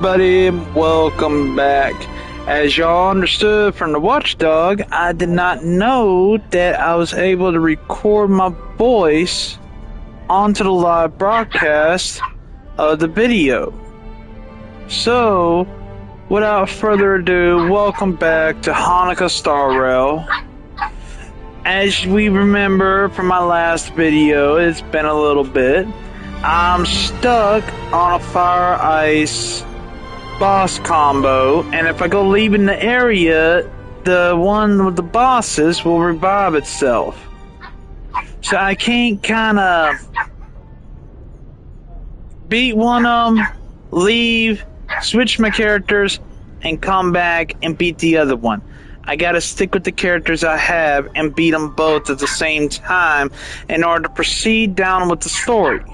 Buddy, welcome back. As y'all understood from the Watchdog, I did not know that I was able to record my voice onto the live broadcast of the video. So, without further ado, welcome back to Hanukkah Star Rail. As we remember from my last video, it's been a little bit. I'm stuck on a fire ice boss combo, and if I go leaving the area, the one with the bosses will revive itself. So I can't kind of beat one of them, leave, switch my characters, and come back and beat the other one. I gotta stick with the characters I have and beat them both at the same time in order to proceed down with the story.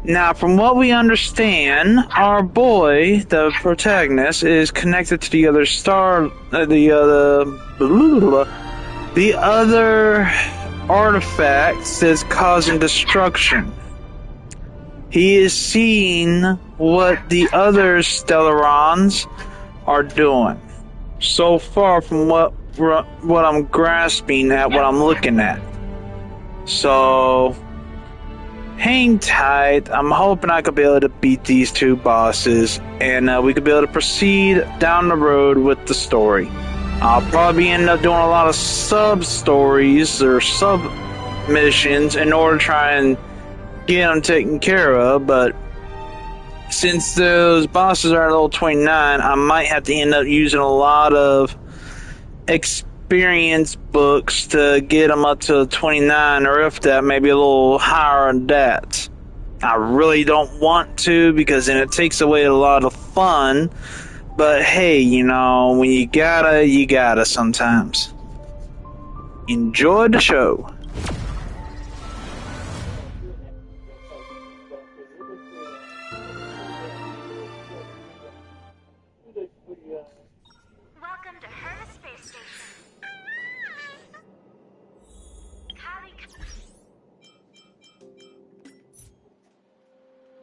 Now, from what we understand, our boy, the protagonist, is connected to the other the other artifacts that's causing destruction. He is seeing what the other Stellarons are doing. So far from what I'm grasping at, what I'm looking at. So hang tight. I'm hoping I could be able to beat these two bosses, and we could be able to proceed down the road with the story. I'll probably end up doing a lot of sub-stories or sub-missions in order to try and get them taken care of, but since those bosses are at level 29, I might have to end up using a lot of experience books to get them up to 29, or if that, maybe a little higher than that. I really don't want to, because then it takes away a lot of fun, but hey, you know, when you gotta sometimes. Enjoy the show. Welcome to Hermes Space Station.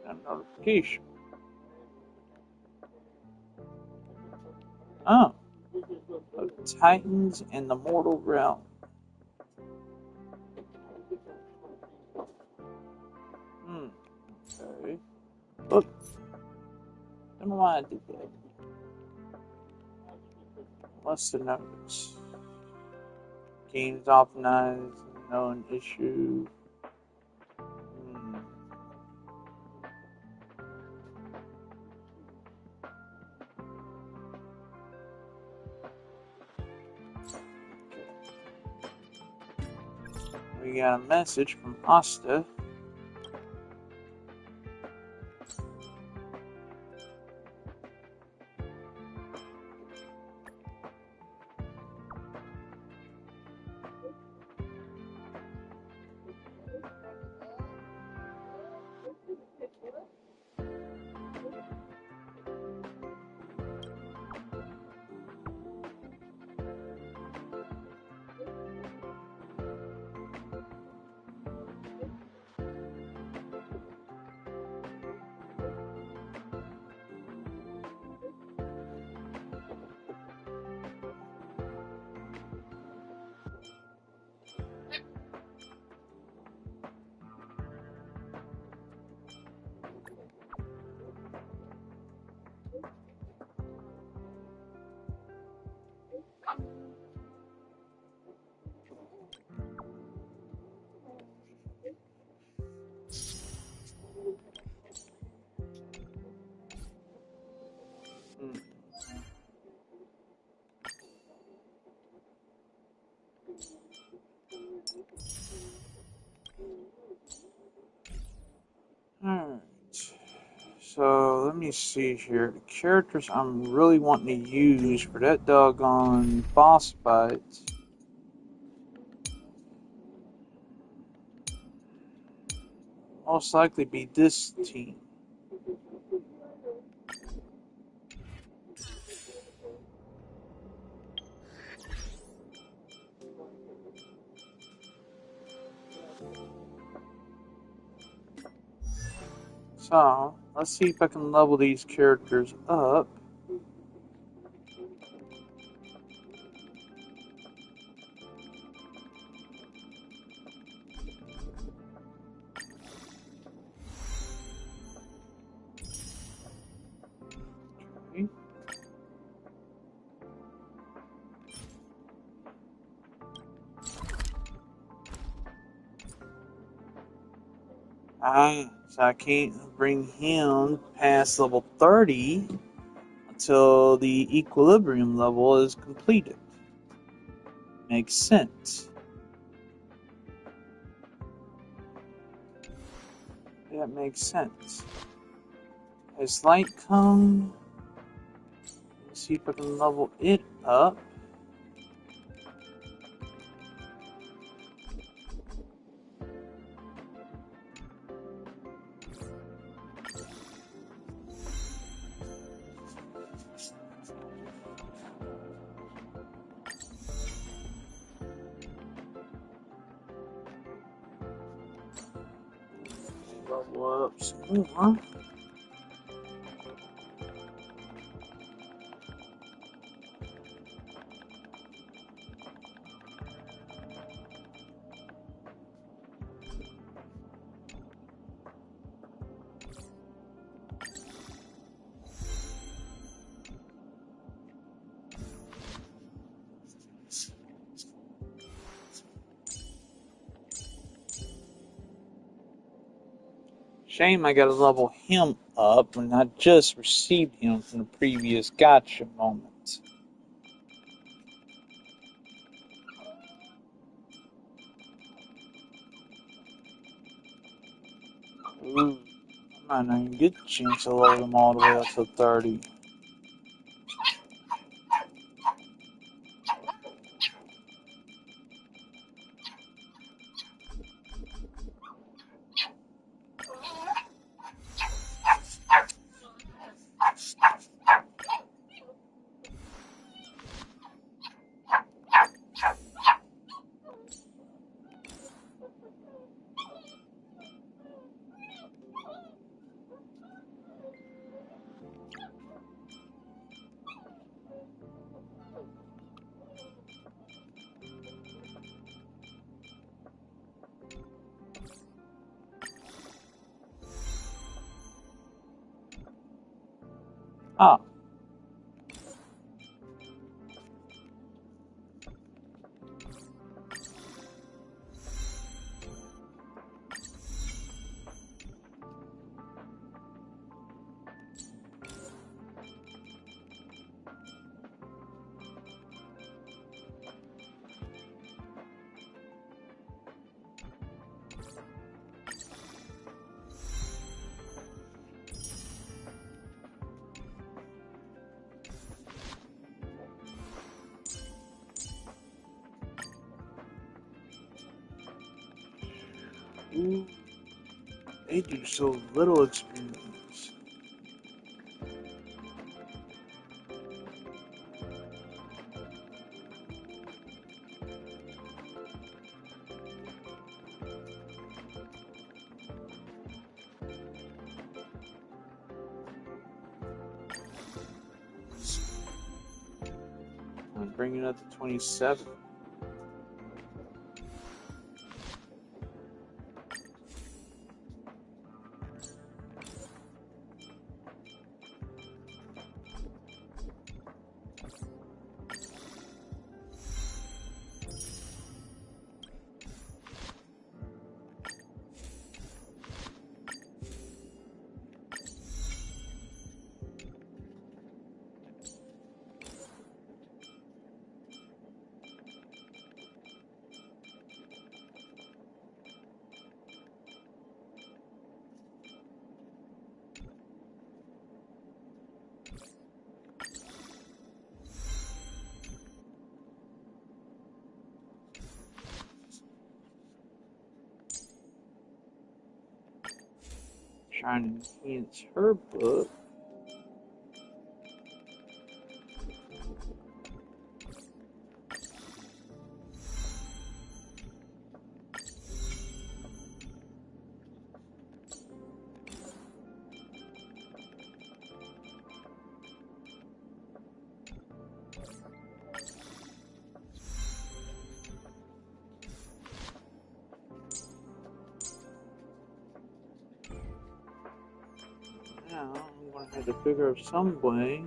A notification. Oh. Of Titans in the mortal realm. Okay. Look. Don't know why I did that. What's the notice? Games optimized, known issue. We got a message from Asta. Alright. So let me see here. The characters I'm really wanting to use for that doggone boss fight. Most likely be this team. So Let's see if I can level these characters up. Okay. So I can't bring him past level 30 until the equilibrium level is completed. Makes sense. That makes sense. His light cone. Let's see if I can level it up. Level up some more. Shame I gotta level him up when I just received him from the previous gotcha moment. Ooh, I might not even get the chance to level them all the way up to 30. Ah, ooh, they do so little experience. I'm bringing it up to 27. Trying to enhance her book. I had to figure out some way.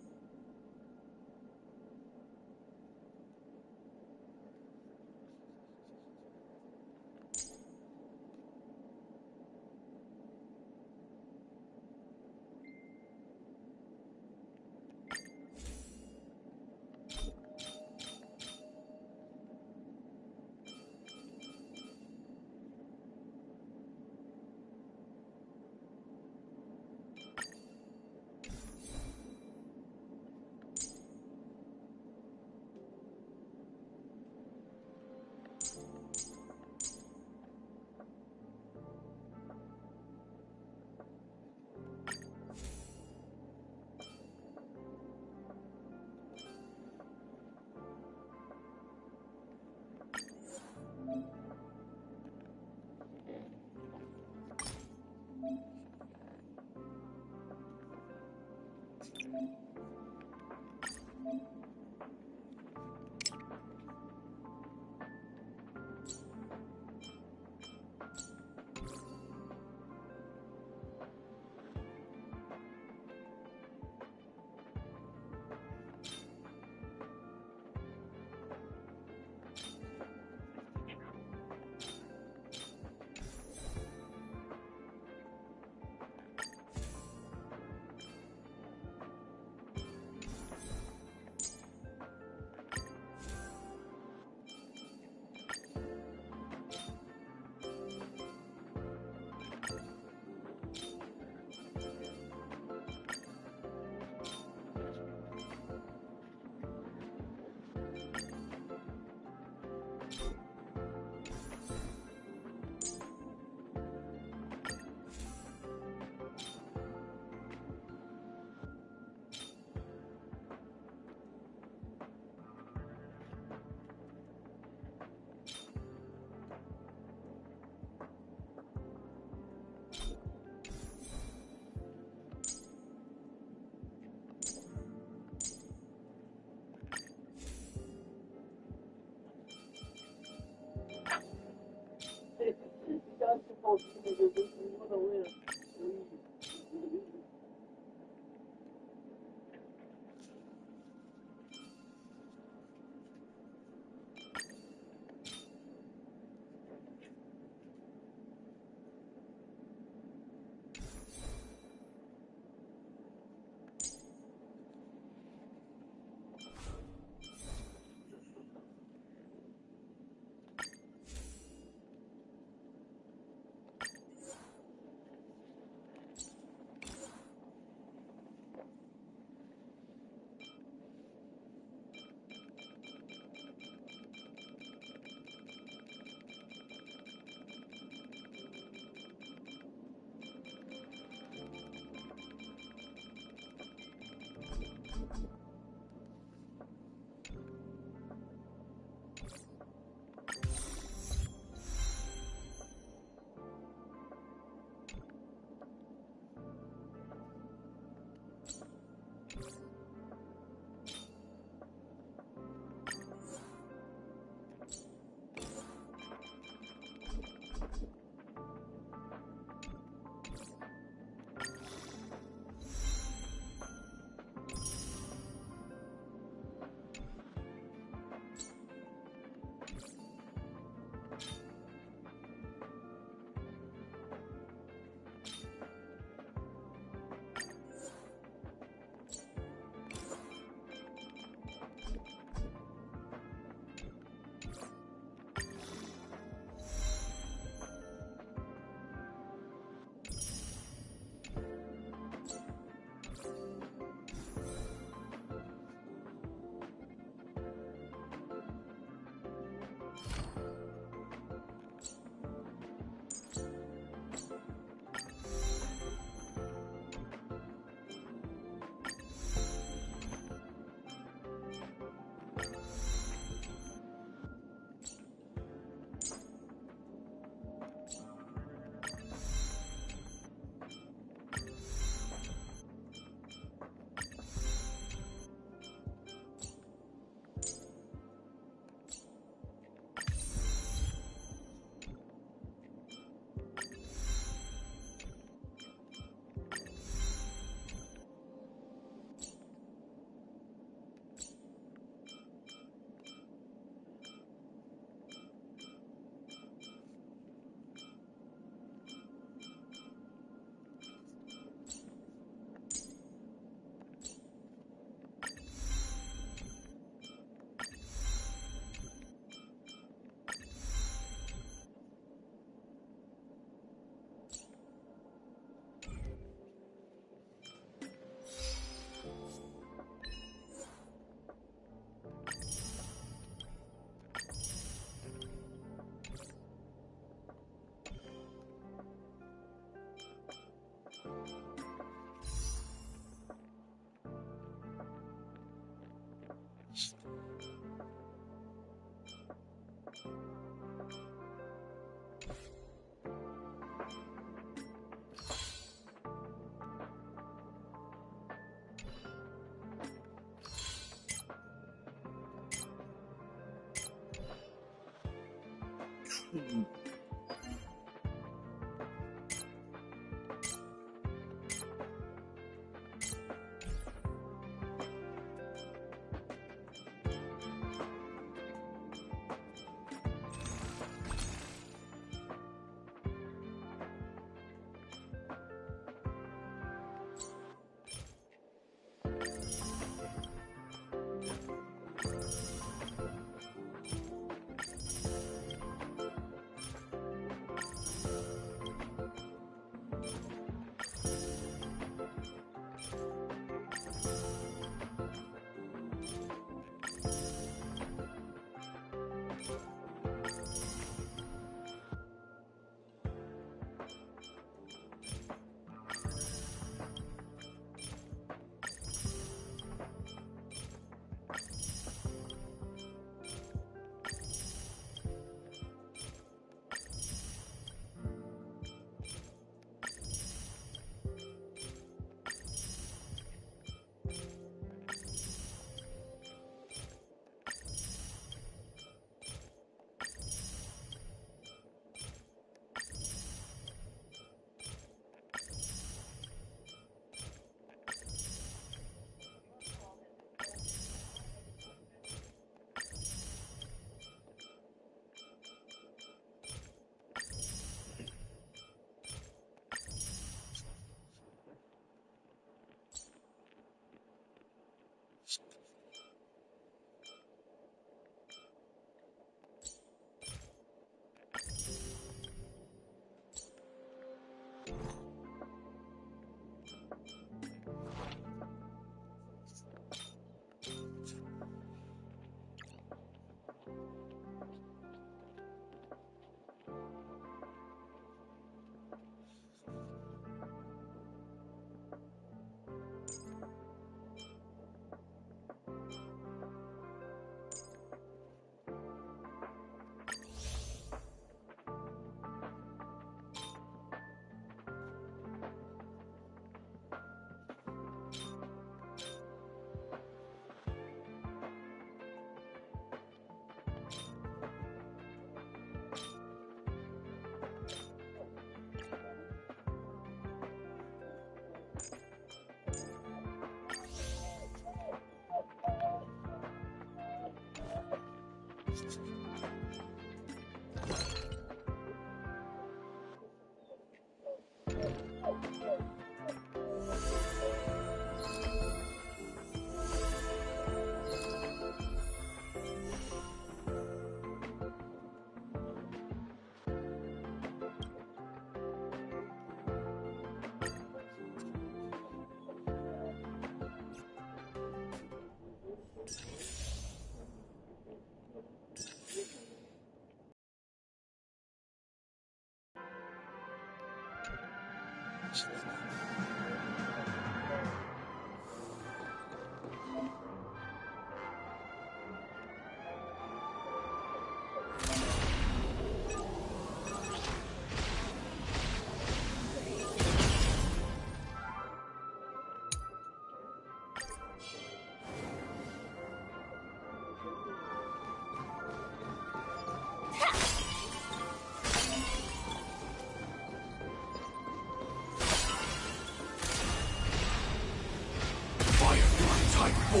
Type 4,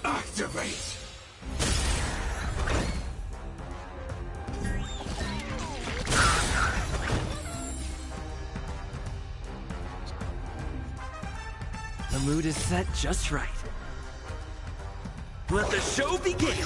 activate! The mood is set just right. Let the show begin!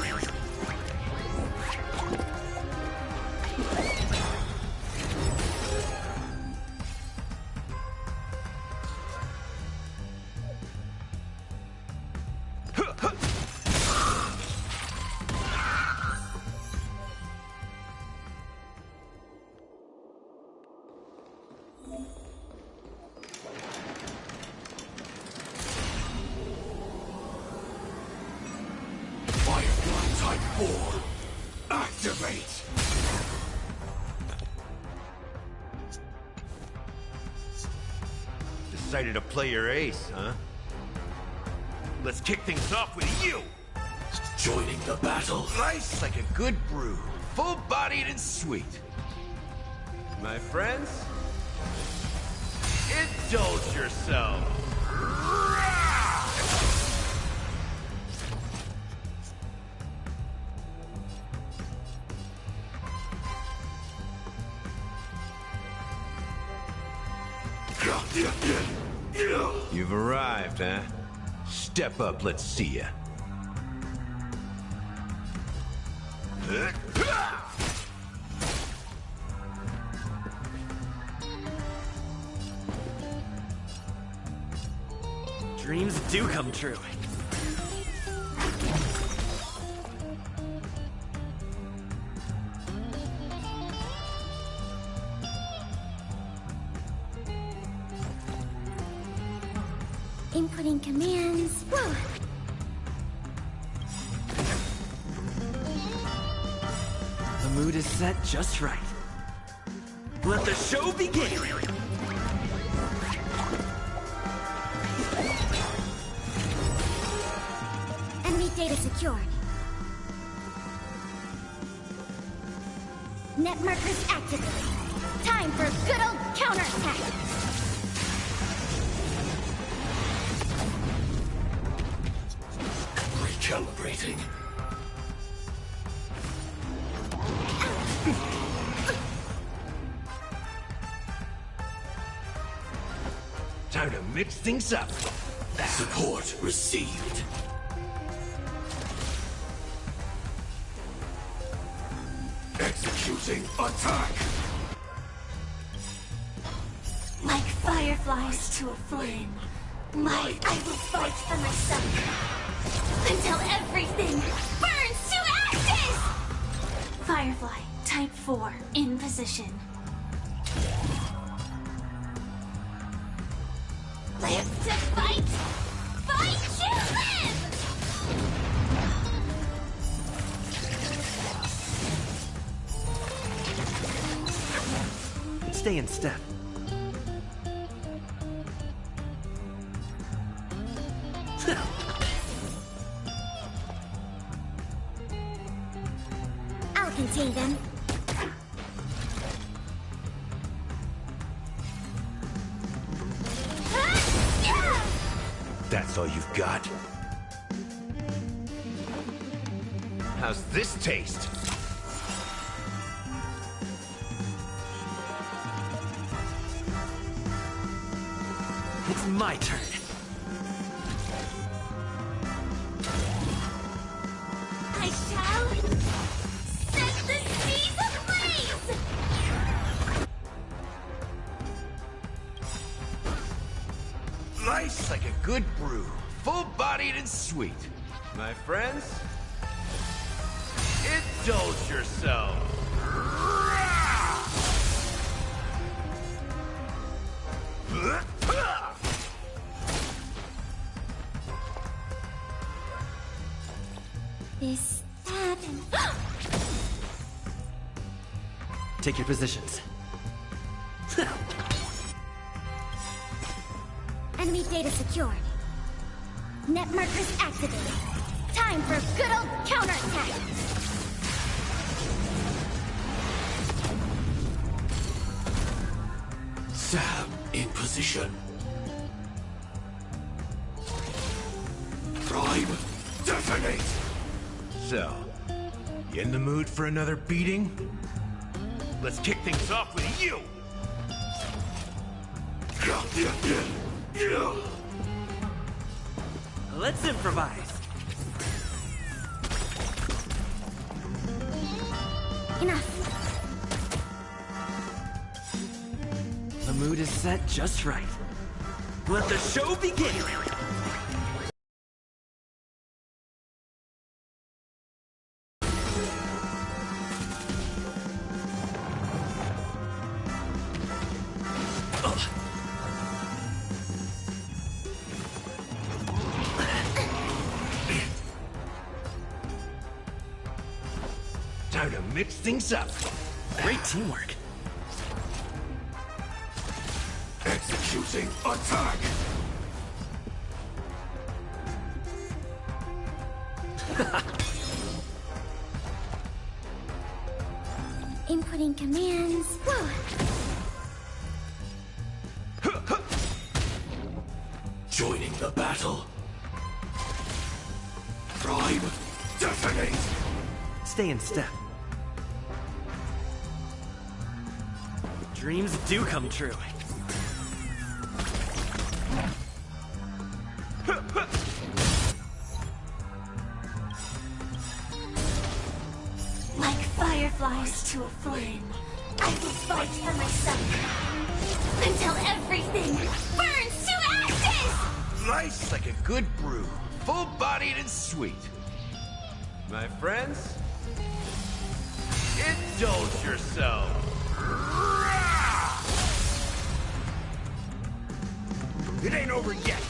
Type 4, activate! Decided to play your ace, huh? Let's kick things off with you! Joining the battle. Nice like a good brew, full-bodied and sweet. My friends, indulge yourself. You've arrived, huh? Step up, let's see ya. Dreams do come true. Inputting commands. Whoa! The mood is set just right. Let the show begin! Enemy data secured. Net markers activated. Time for a good old counterattack. Recalibrating. Time to mix things up. Support received. Executing attack. Like fireflies to a flame. I will fight for myself. Until everything burns to ashes! Firefly, Type 4, in position. Live to fight! Fight to live! Stay in step. I'll contain them. That's all you've got? How's this taste? It's my turn. I shall set the seas ablaze! Nice like a good brew, full-bodied and sweet. My friends, indulge yourself. Take your positions. Enemy data secured. Net markers activated. Time for good old counterattack. Sam in position. Prime, detonate! So, you in the mood for another beating? Let's kick things off with you! Let's improvise. Enough. The mood is set just right. Let the show begin! Time to mix things up. Great teamwork. Executing attack! Inputting commands. Whoa. Joining the battle. Prime, detonate! Stay in step. Dreams do come true. Like fireflies to a flame, I will fight for myself until everything burns to ashes! Nice like a good brew. Full-bodied and sweet. My friends, indulge yourselves. It ain't over yet.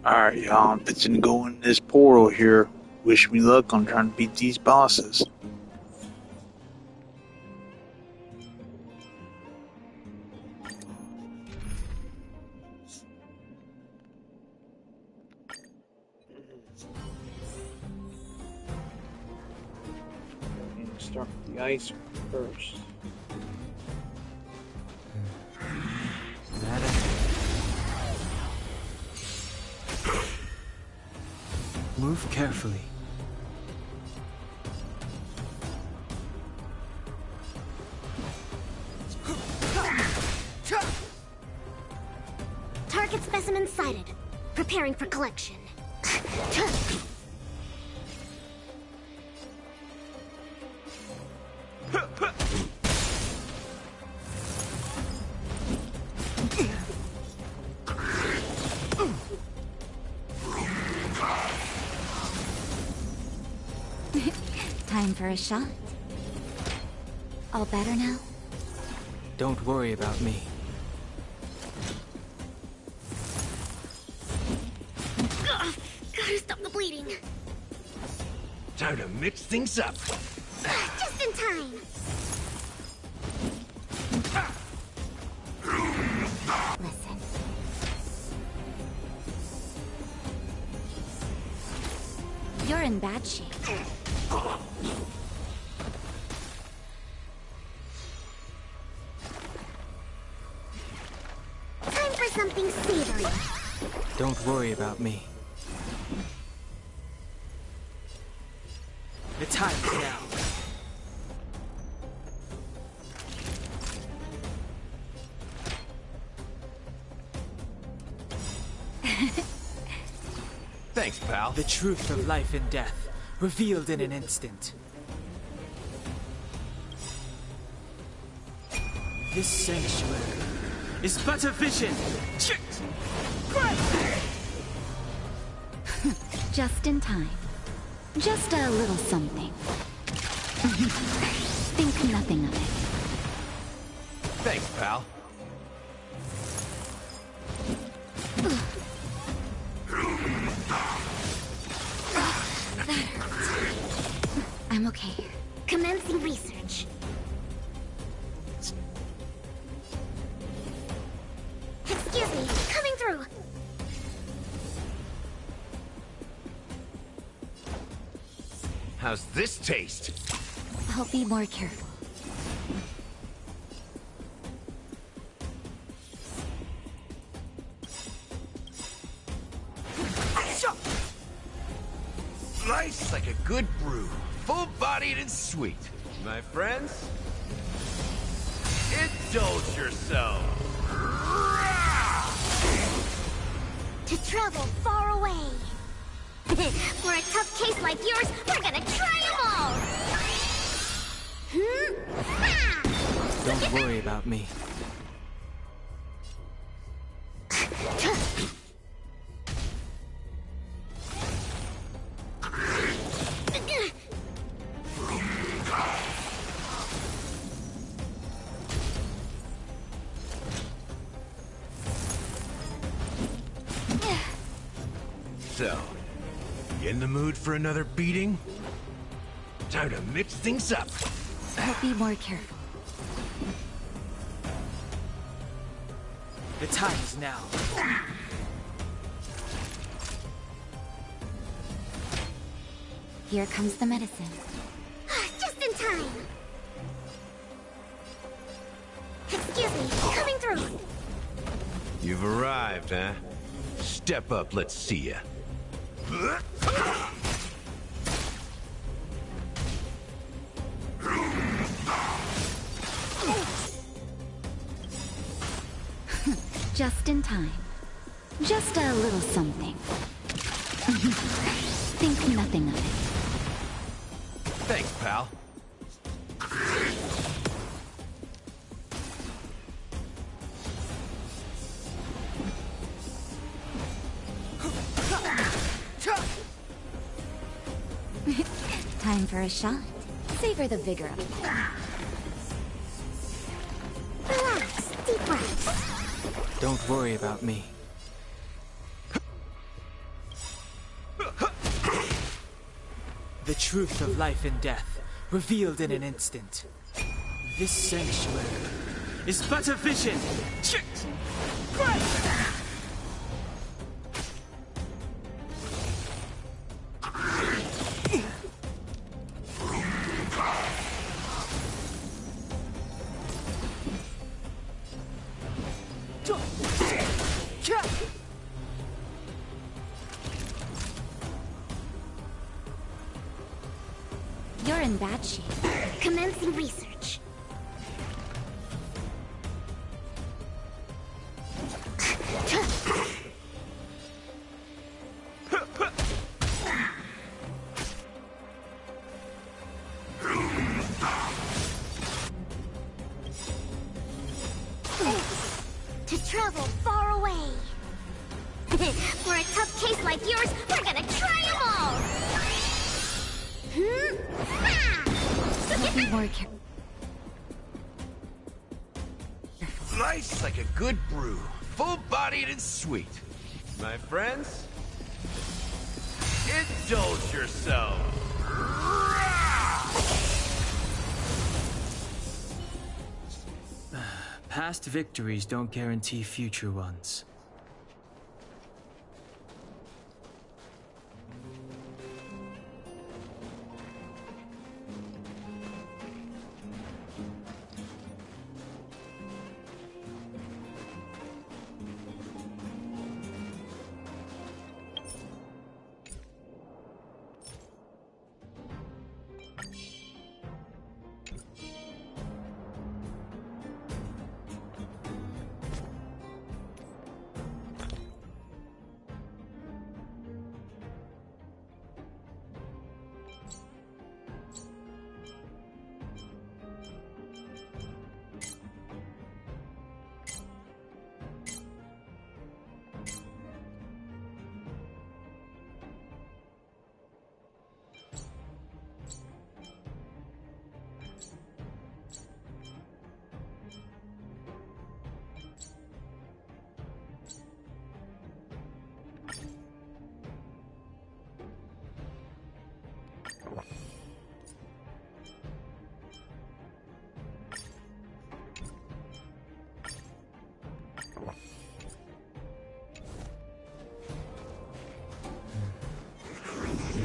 Alright, y'all. I'm fixing to go in this portal here. Wish me luck on trying to beat these bosses. Start with the ice first. Move carefully. Target specimen sighted. Preparing for collection. Time for a shot. All better now? Don't worry about me. Ugh, gotta stop the bleeding. Time to mix things up. Just in time. Listen. You're in bad shape. Time for something savory. Don't worry about me. The time's now. Thanks, pal. The truth of life and death, revealed in an instant. This sanctuary is but a vision. Just in time. Just a little something. Think nothing of it. Thanks, pal. I'm okay. Commencing research. Excuse me, coming through. How's this taste? I'll be more careful. Nice like a good brew. Full-bodied and sweet. My friends, indulge yourself. To travel far away. For a tough case like yours, we're gonna try them all! Don't worry about me. So, you in the mood for another beating? Time to mix things up. I'll be more careful. The time is now. Here comes the medicine. Just in time. Excuse me, coming through. You've arrived, huh? Step up, let's see ya. Just in time. Just a little something. Think nothing of it. Thanks, pal. Time for a shot. Savor the vigor of it. Relax, deep breaths. Don't worry about me. The truth of life and death, revealed in an instant. This sanctuary is but a vision. You're in bad shape. Commencing research. To travel far away. For a tough case like yours, we're gonna try them all! Be more careful. Nice like a good brew. Full-bodied and sweet. My friends, indulge yourselves. Past victories don't guarantee future ones.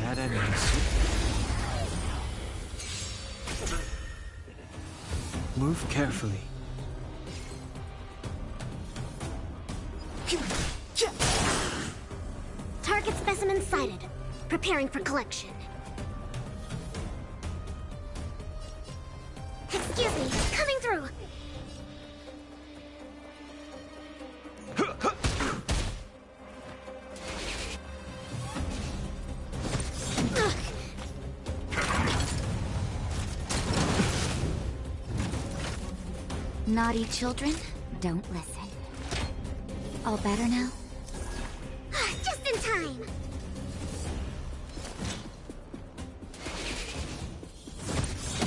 That enemies. Move carefully. Target specimen sighted. Preparing for collection. Excuse me, coming through. Naughty children, don't listen. All better now? Just in time.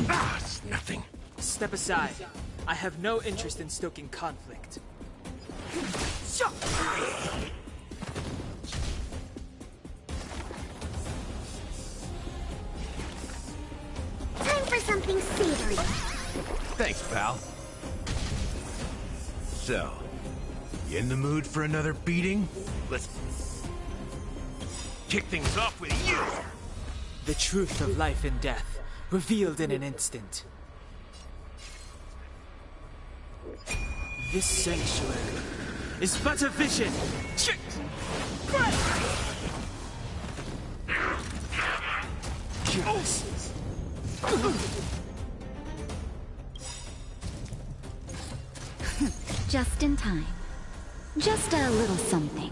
Ah, it's nothing. Step aside. I have no interest in stoking conflict. Time for something savory. Thanks, pal. So, you in the mood for another beating? Let's kick things off with you! The truth of life and death, revealed in an instant. This sanctuary is but a vision. Just in time. Just a little something.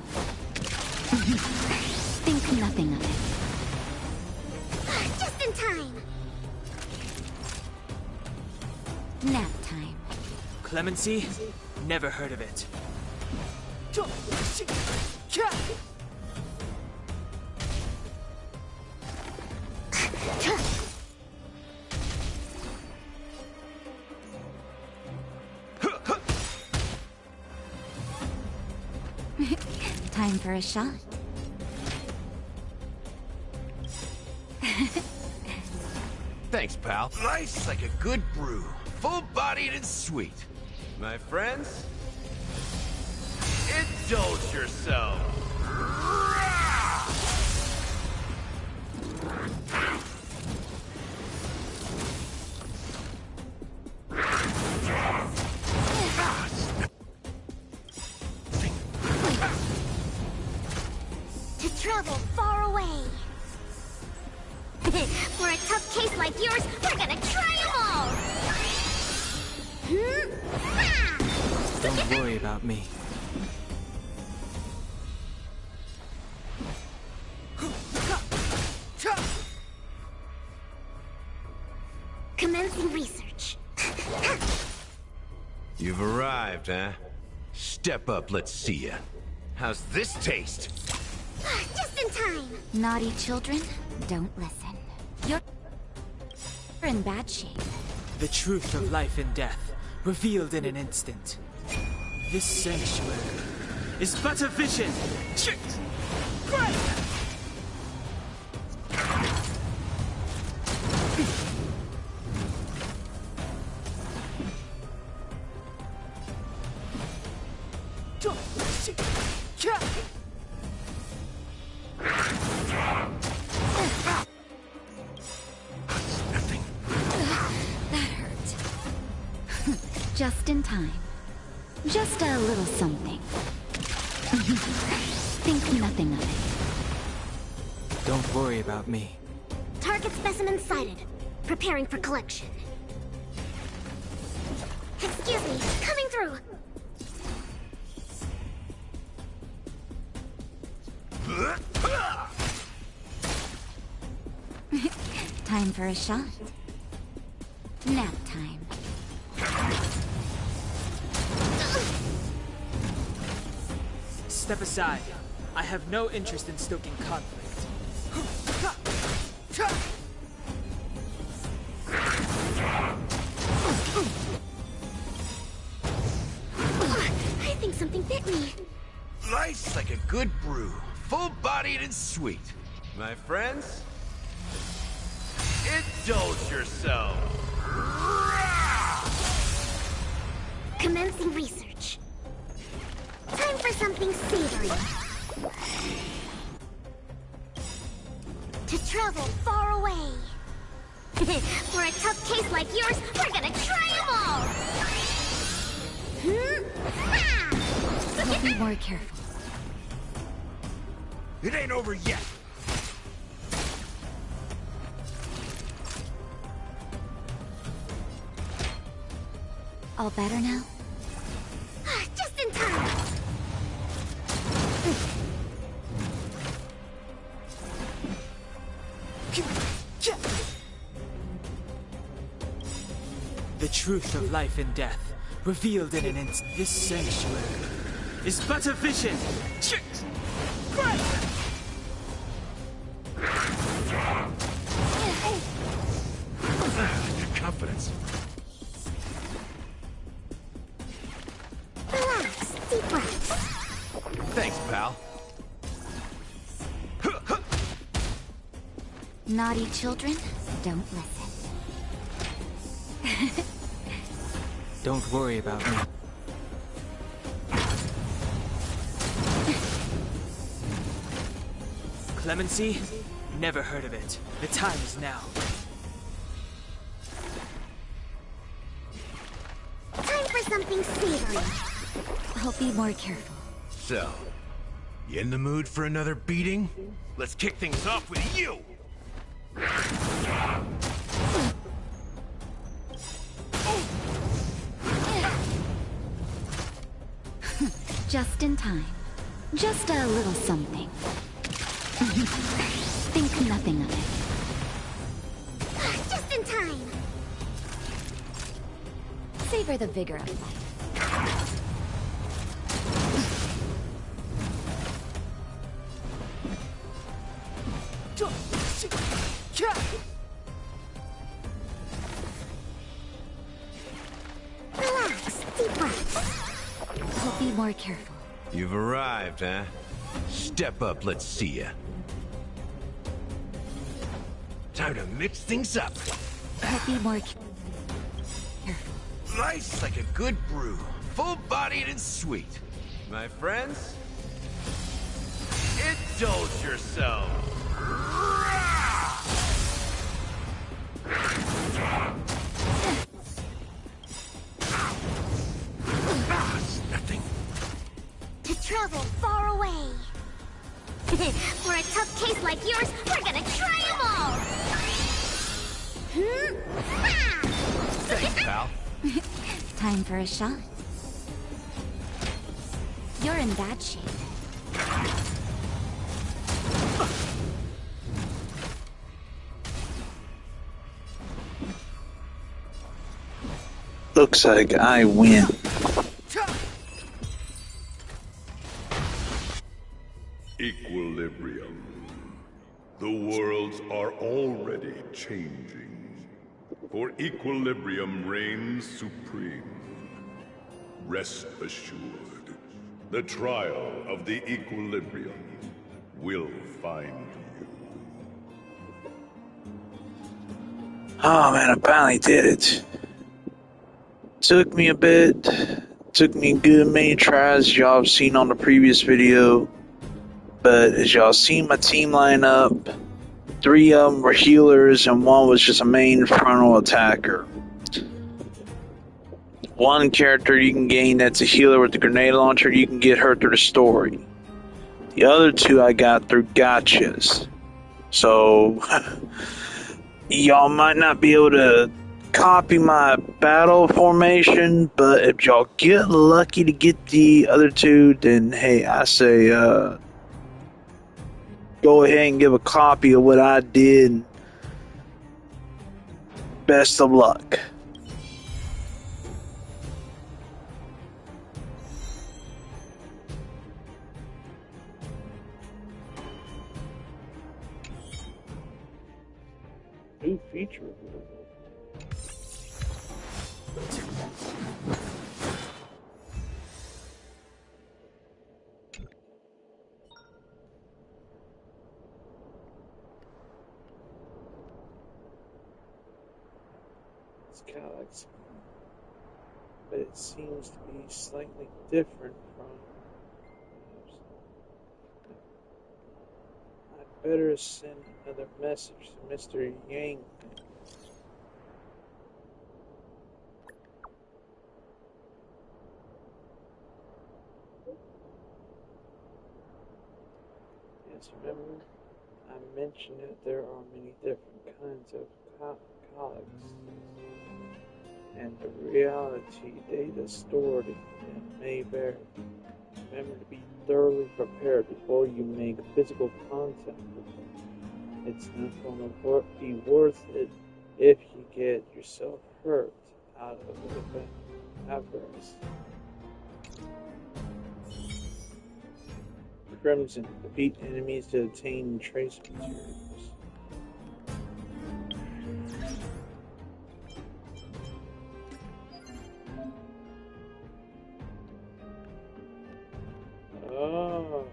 Think nothing of it. Just in time. Nap time. Clemency? Never heard of it. Time for a shot. Thanks, pal. Life's like a good brew, full-bodied and sweet. My friends, indulge yourself. To travel far away. For a tough case like yours, we're gonna try them all! Don't worry about me. Commencing research. You've arrived, huh? Step up, let's see ya. How's this taste? Just in time. Naughty children, don't listen. You're in bad shape. The truth of life and death, revealed in an instant. This sanctuary is but a vision. That hurt. Just in time. Just a little something. Think nothing of it. Don't worry about me. Target specimen sighted. Preparing for collection. Excuse me, coming through. Time for a shot. Nap time. Step aside. I have no interest in stoking conflict. I think something bit me. Life's like a good brew, full-bodied and sweet. My friends, indulge yourself. Commencing research. Time for something savory. To travel far away. For a tough case like yours, we're gonna try them all! I'll be more careful. It ain't over yet. All better now? Just in time! The truth of life and death, revealed in an instant. This sanctuary is but a vision. Confidence. Relax, deep breaths. Thanks, pal. Naughty children, don't listen. Don't worry about me. Clemency? Never heard of it. The time is now. Time for something savory. I'll be more careful. So, you in the mood for another beating? Let's kick things off with you! Just in time. Just a little something. Think nothing of it. Just in time. Savor the vigor of life. Relax, deep breaths. I'll be more careful. You've arrived, huh? Step up, let's see ya. Time to mix things up. But be more Life's like a good brew, full-bodied and sweet. My friends, indulge yourselves. It's nothing. To travel far away. For a tough case like yours, we're gonna try them all! Thanks, pal. time for a shot. You're in bad shape. Looks like I win. Equilibrium. The worlds are already changing. For equilibrium reigns supreme. Rest assured, the trial of the equilibrium will find you. Oh man, I finally did it. Took me a bit. Took me a good many tries, y'all have seen on the previous video. But as y'all seen my team lineup, 3 of them were healers and 1 was just a main frontal attacker. 1 character you can gain that's a healer with the grenade launcher, you can get her through the story. The other 2 I got through gotchas. So, y'all might not be able to copy my battle formation, but if y'all get lucky to get the other 2, then hey, I say, go ahead and give a copy of what I did. Best of luck. New feature. Calyx, but it seems to be slightly different from. I'd better send another message to Mr. Yang. Yes, remember I mentioned that there are many different kinds of Calyx. And the reality data stored in them may vary. Remember to be thoroughly prepared before you make physical contact with them. It's not going to be worth it if you get yourself hurt out of the avarice. Crimson, defeat enemies to obtain trace materials. Oh.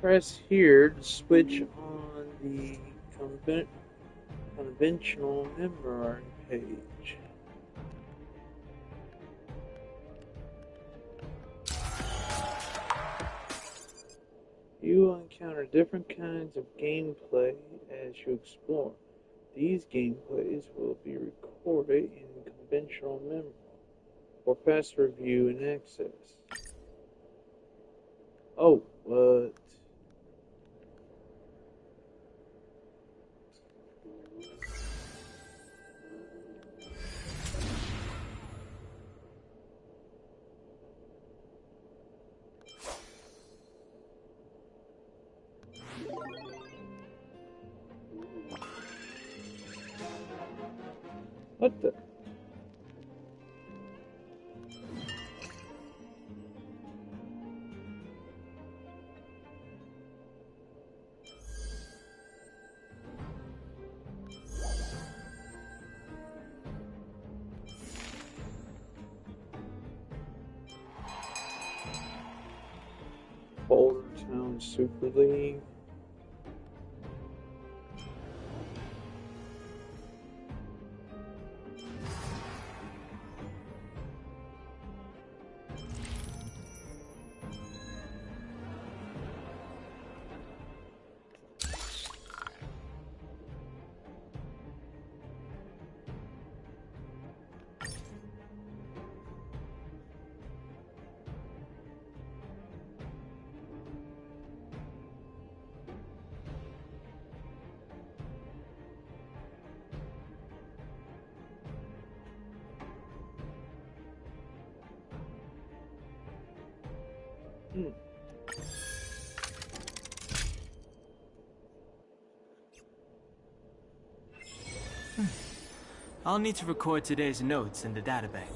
Press here to switch on the conventional memory page. You will encounter different kinds of gameplay as you explore. These gameplays will be recorded in conventional memory for faster review and access. Oh, what? What the? Super League. I'll need to record today's notes in the databank.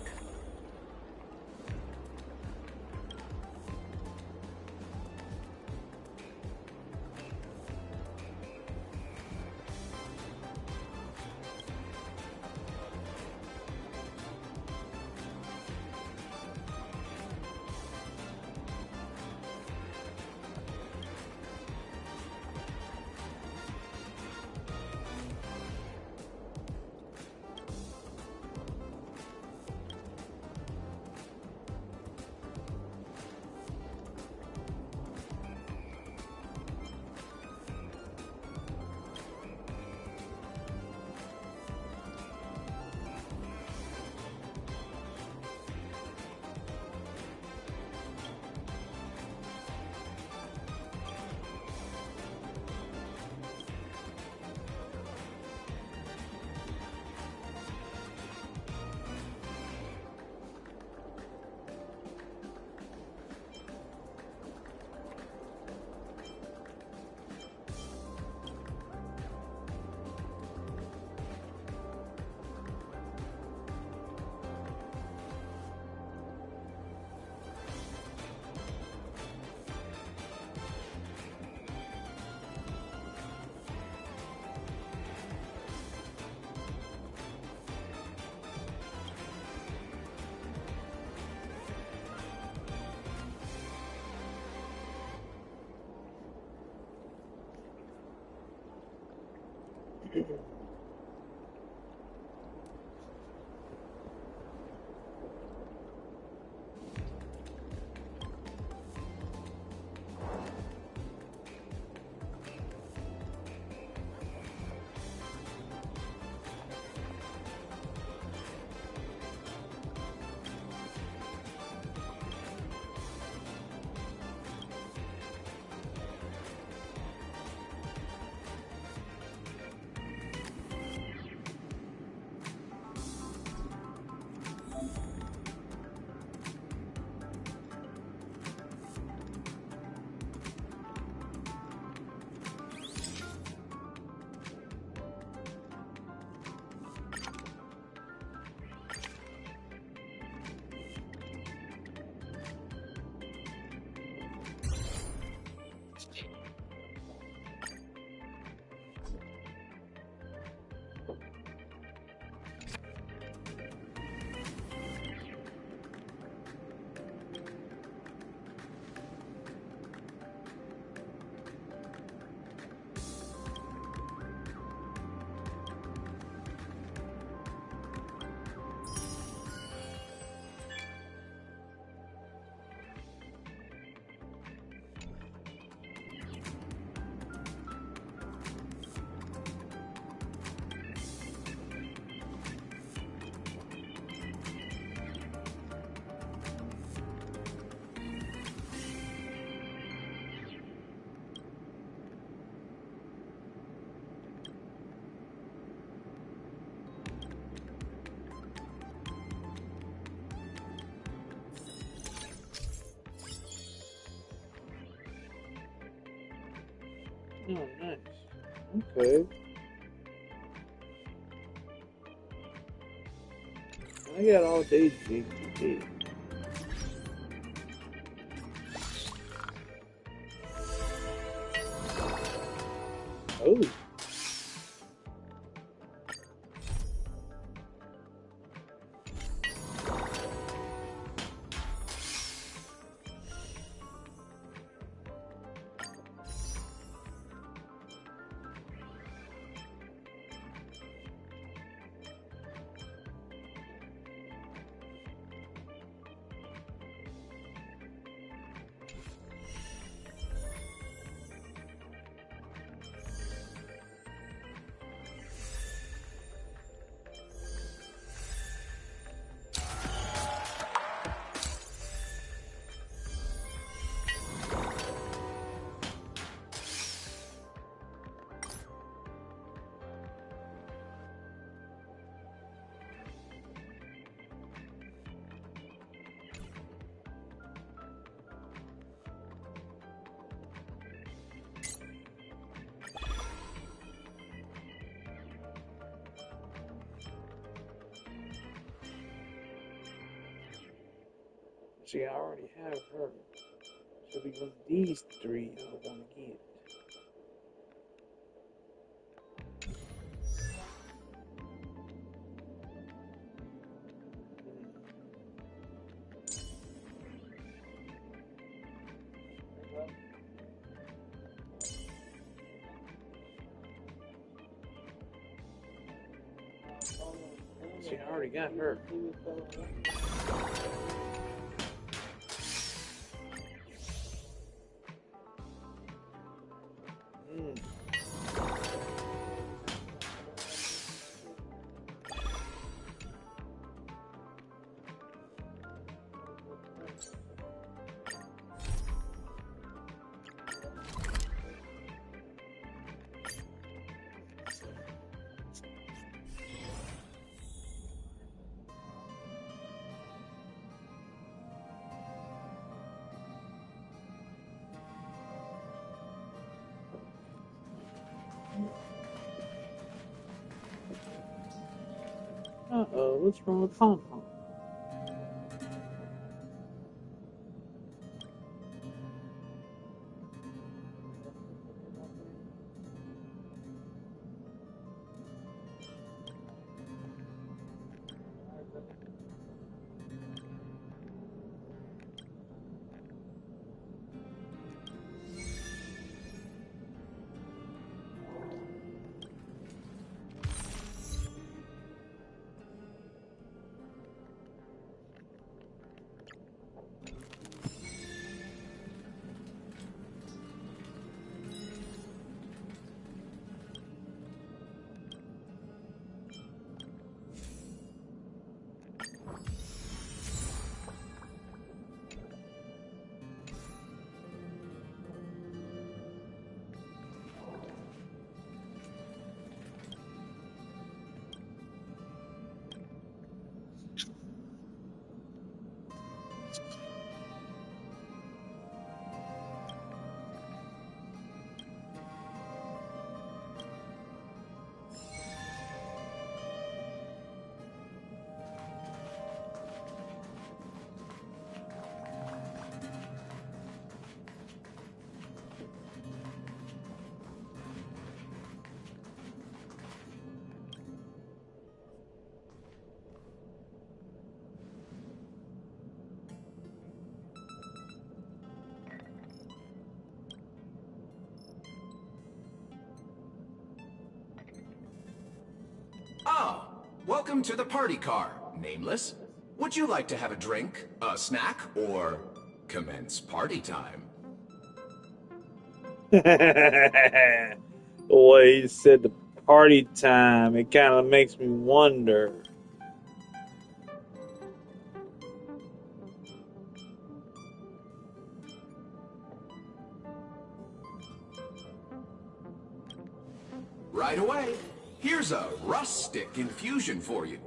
Oh, nice. Okay. I got all day GTD. Oh. See, I already have her. So because these three I want to get. See, I already got her. Uh-oh, what's wrong with Pom Pom? Ah, welcome to the party car, Nameless. Would you like to have a drink, a snack, or commence party time? The way he said the party time, it kind of makes me wonder. Right away. Here's a rustic infusion for you.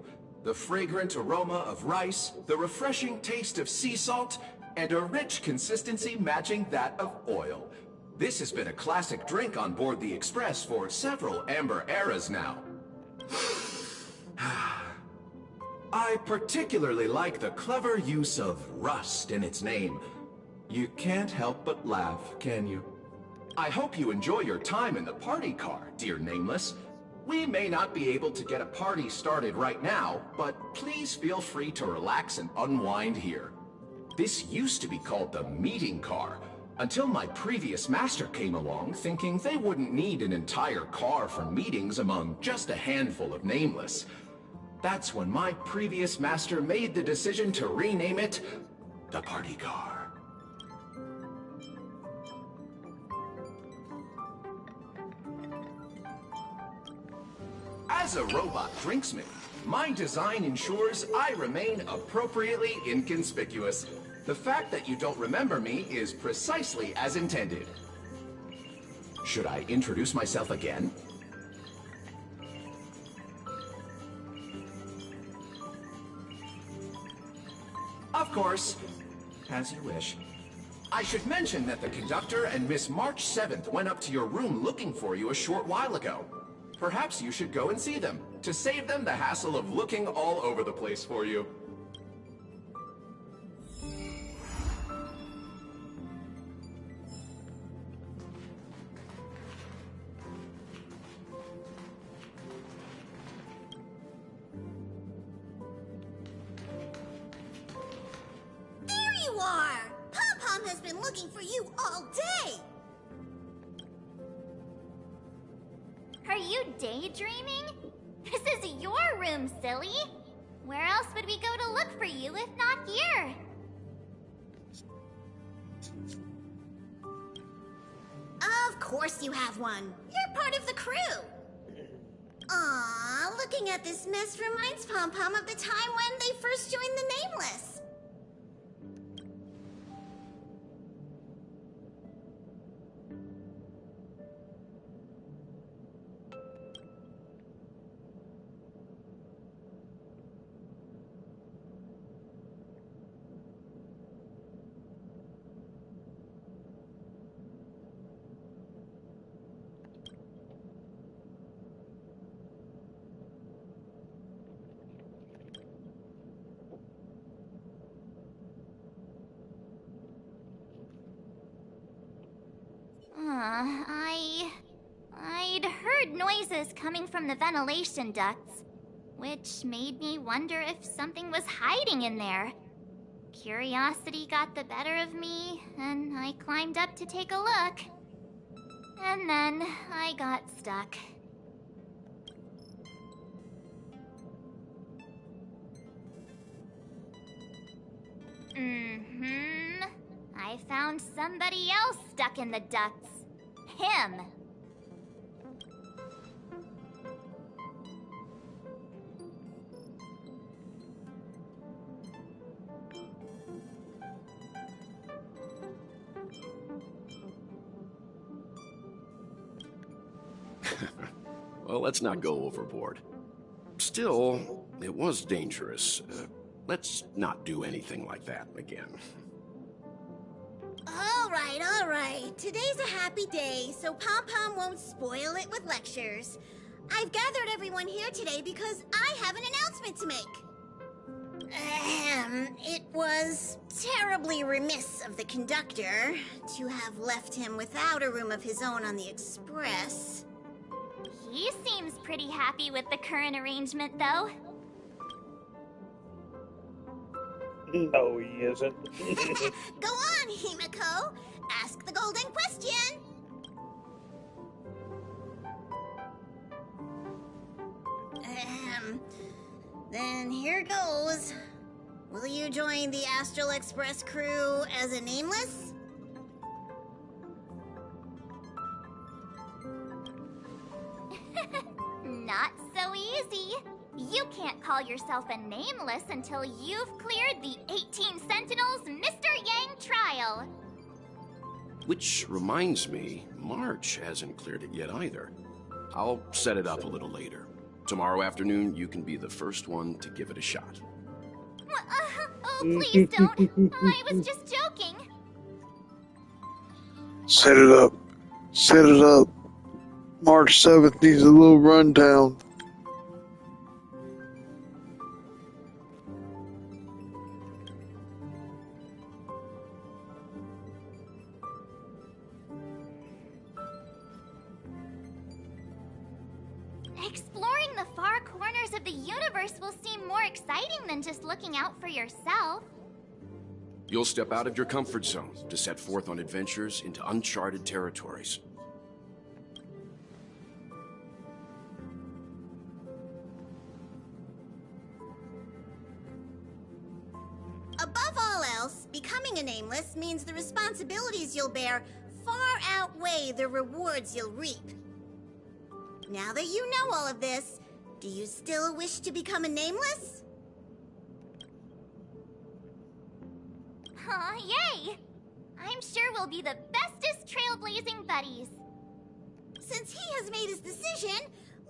The fragrant aroma of rice, the refreshing taste of sea salt, and a rich consistency matching that of oil. This has been a classic drink on board the Express for several Amber eras now. I particularly like the clever use of rust in its name. You can't help but laugh, can you? I hope you enjoy your time in the party car, dear Nameless. We may not be able to get a party started right now, but please feel free to relax and unwind here. This used to be called the meeting car, until my previous master came along thinking they wouldn't need an entire car for meetings among just a handful of Nameless. That's when my previous master made the decision to rename it the party car. As a robot drinksman, my design ensures I remain appropriately inconspicuous. The fact that you don't remember me is precisely as intended. Should I introduce myself again? Of course, as you wish. I should mention that the conductor and Miss March 7th went up to your room looking for you a short while ago. Perhaps you should go and see them, to save them the hassle of looking all over the place for you. you are! Pom-Pom has been looking for you all day! Are you daydreaming? This is your room, silly. Where else would we go to look for you if not here? Of course you have one. You're part of the crew. Aww, looking at this mess reminds Pom-Pom of the time when they first joined the Nameless. I'd heard noises coming from the ventilation ducts, which made me wonder if something was hiding in there. Curiosity got the better of me, and I climbed up to take a look. And then I got stuck. I found somebody else stuck in the ducts. Him. Well, let's not go overboard. Still, it was dangerous. Let's not do anything like that again. All right. Today's a happy day, so Pom-Pom won't spoil it with lectures. I've gathered everyone here today because I have an announcement to make. It was terribly remiss of the conductor to have left him without a room of his own on the express. He seems pretty happy with the current arrangement, though. No, he isn't. Go on, Himiko. Ask the golden question. Then here goes. Will you join the Astral Express crew as a Nameless? Not so easy. You can't call yourself a Nameless until you've cleared the 18 Sentinels Mr. Yang trial. Which reminds me, March hasn't cleared it yet either. I'll set it up a little later. Tomorrow afternoon, you can be the first one to give it a shot. Oh, please don't. I was just joking. Set it up. Set it up. March 7th needs a little rundown. Exploring the far corners of the universe will seem more exciting than just looking out for yourself. You'll step out of your comfort zone to set forth on adventures into uncharted territories. Above all else, becoming a Nameless means the responsibilities you'll bear far outweigh the rewards you'll reap. Now that you know all of this, do you still wish to become a Nameless? Aw, yay! I'm sure we'll be the bestest trailblazing buddies. Since he has made his decision,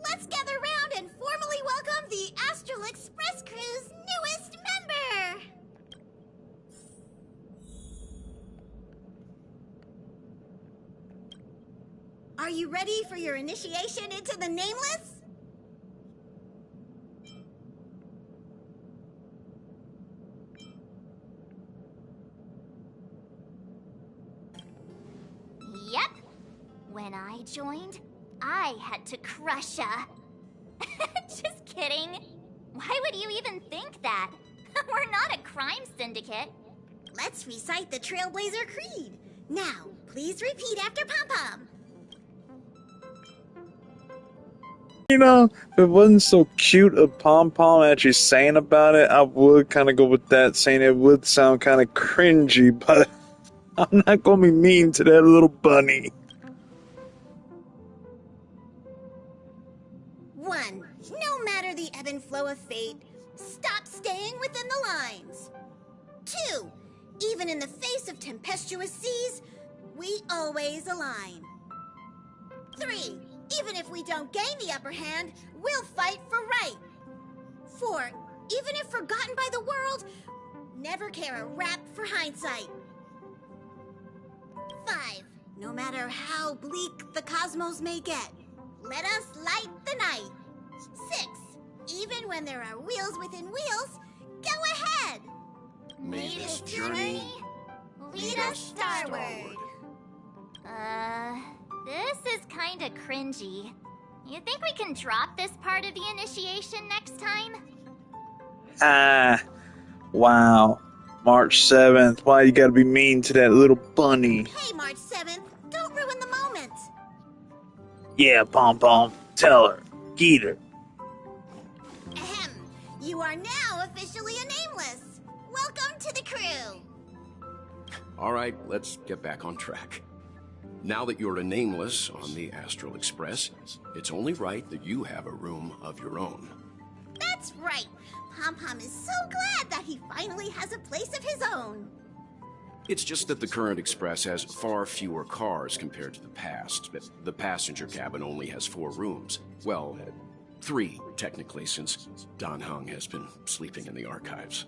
let's gather round and formally welcome the Astral Express crew's newest member! Are you ready for your initiation into the Nameless? Yep. When I joined, I had to crush ya. Just kidding. Why would you even think that? We're not a crime syndicate. let's recite the Trailblazer Creed. Now, please repeat after Pom Pom. You know, if it wasn't so cute of Pom Pom actually saying about it, I would kind of go with that, saying it would sound kind of cringy, but I'm not going to be mean to that little bunny. 1. No matter the ebb and flow of fate, stop staying within the lines. 2. Even in the face of tempestuous seas, we always align. 3. Even if we don't gain the upper hand, we'll fight for right. 4. Even if forgotten by the world, never care a rap for hindsight. 5. No matter how bleak the cosmos may get, let us light the night. 6. Even when there are wheels within wheels, go ahead. May this journey lead us starward. This is kinda cringy. You think we can drop this part of the initiation next time? Wow. March 7th. Why you gotta be mean to that little bunny? Hey, March 7th, don't ruin the moment. Yeah, Pom Pom. Tell her. Get her. Ahem. You are now officially a Nameless. Welcome to the crew. All right, let's get back on track. Now that you're a Nameless on the Astral Express, it's only right that you have a room of your own. That's right. Pom Pom is so glad that he finally has a place of his own. It's just that the current Express has far fewer cars compared to the past. But the passenger cabin only has 4 rooms. Well, 3, technically, since Dan Heng has been sleeping in the archives.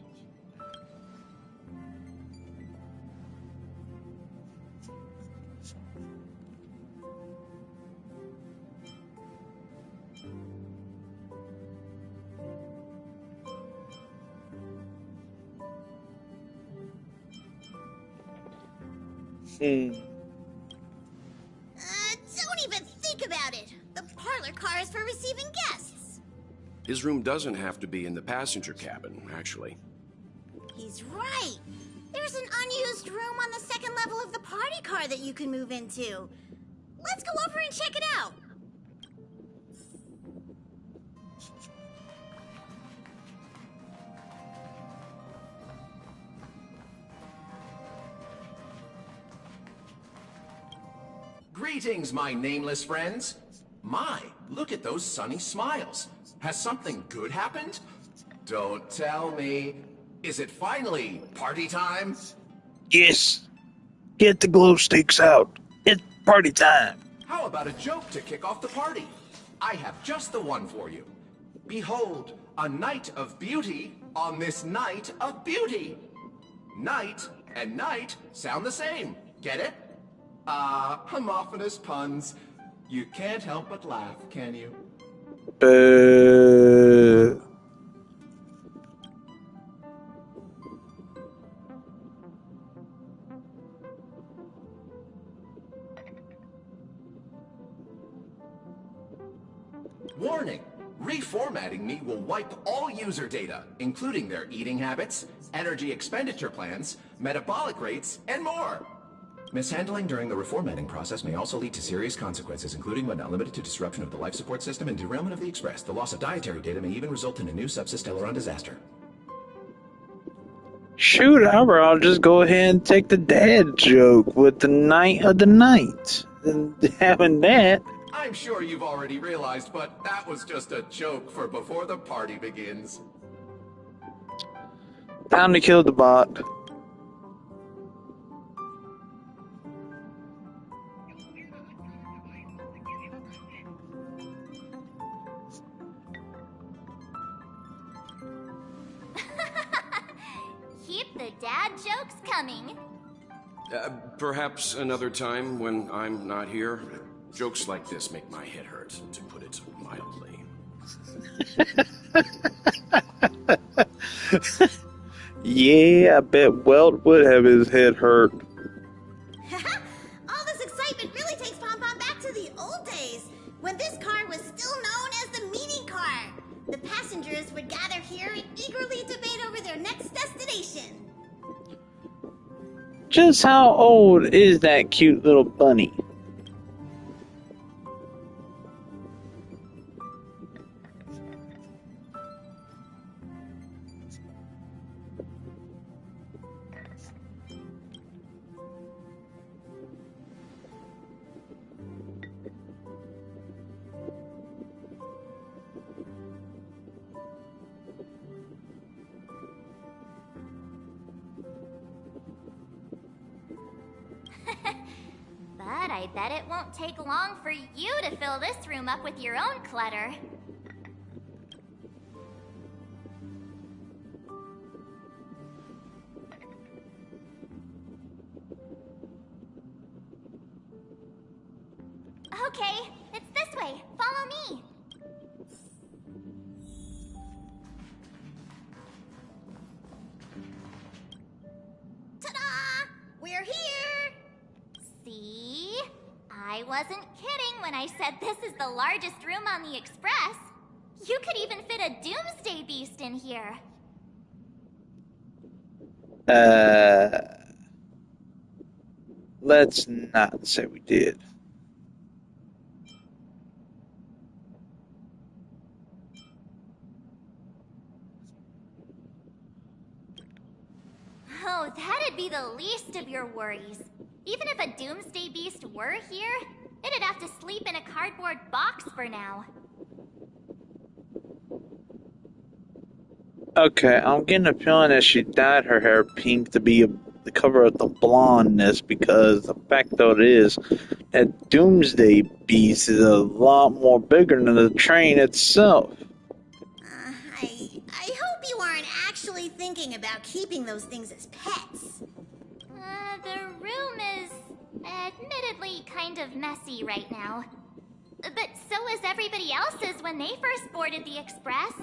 Don't even think about it. The parlor car is for receiving guests. His room doesn't have to be in the passenger cabin, actually. He's right. There's an unused room on the second level of the party car that you can move into. Let's go over and check it out. Greetings, my nameless friends. My, look at those sunny smiles. Has something good happened? Don't tell me. Is it finally party time? Yes. Get the glow sticks out. It's party time. How about a joke to kick off the party? I have just the one for you. Behold, a night of beauty on this night of beauty. Night and night sound the same. Get it? Homophonous puns. You can't help but laugh, can you? Warning! Reformatting me will wipe all user data, including their eating habits, energy expenditure plans, metabolic rates, and more. Mishandling during the reformatting process may also lead to serious consequences, including but not limited to disruption of the life support system and derailment of the Express. The loss of dietary data may even result in a new subsys disaster. Shoot, I'll just go ahead and take the dad joke with the night of the night. And having that. I'm sure you've already realized, but that was just a joke for before the party begins. Time to kill the bot. Keep the dad jokes coming. Perhaps another time when I'm not here. Jokes like this make my head hurt, to put it mildly. Yeah, I bet Welt would have his head hurt. All this excitement really takes Pom Pom back to the old days, when this car was still known as the meeting car. The passengers would gather here and eagerly debate over their next destination. Just how old is that cute little bunny? But I bet it won't take long for you to fill this room up with your own clutter. Okay, it's this way. Follow me. Ta-da! We're here! See? I wasn't kidding when I said this is the largest room on the Express. You could even fit a Doomsday Beast in here. Let's not say we did. Oh, that'd be the least of your worries. Even if a Doomsday Beast were here, it'd have to sleep in a cardboard box for now. Okay, I'm getting a feeling that she dyed her hair pink to be the cover of the blondness, because the fact though it is that Doomsday Beast is a lot more bigger than the train itself. I hope you aren't actually thinking about keeping those things as pets. The room is admittedly kind of messy right now. But so is everybody else's when they first boarded the Express.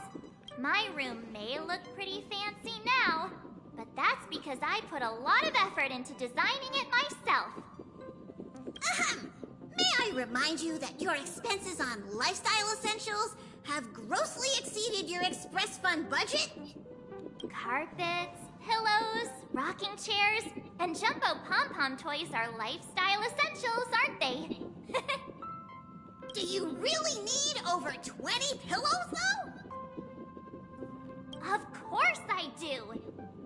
My room may look pretty fancy now, but that's because I put a lot of effort into designing it myself. Ahem! May I remind you that your expenses on lifestyle essentials have grossly exceeded your Express Fund budget? Carpets, pillows, rocking chairs, and jumbo pom-pom toys are lifestyle essentials, aren't they? Do you really need over 20 pillows, though? Of course I do!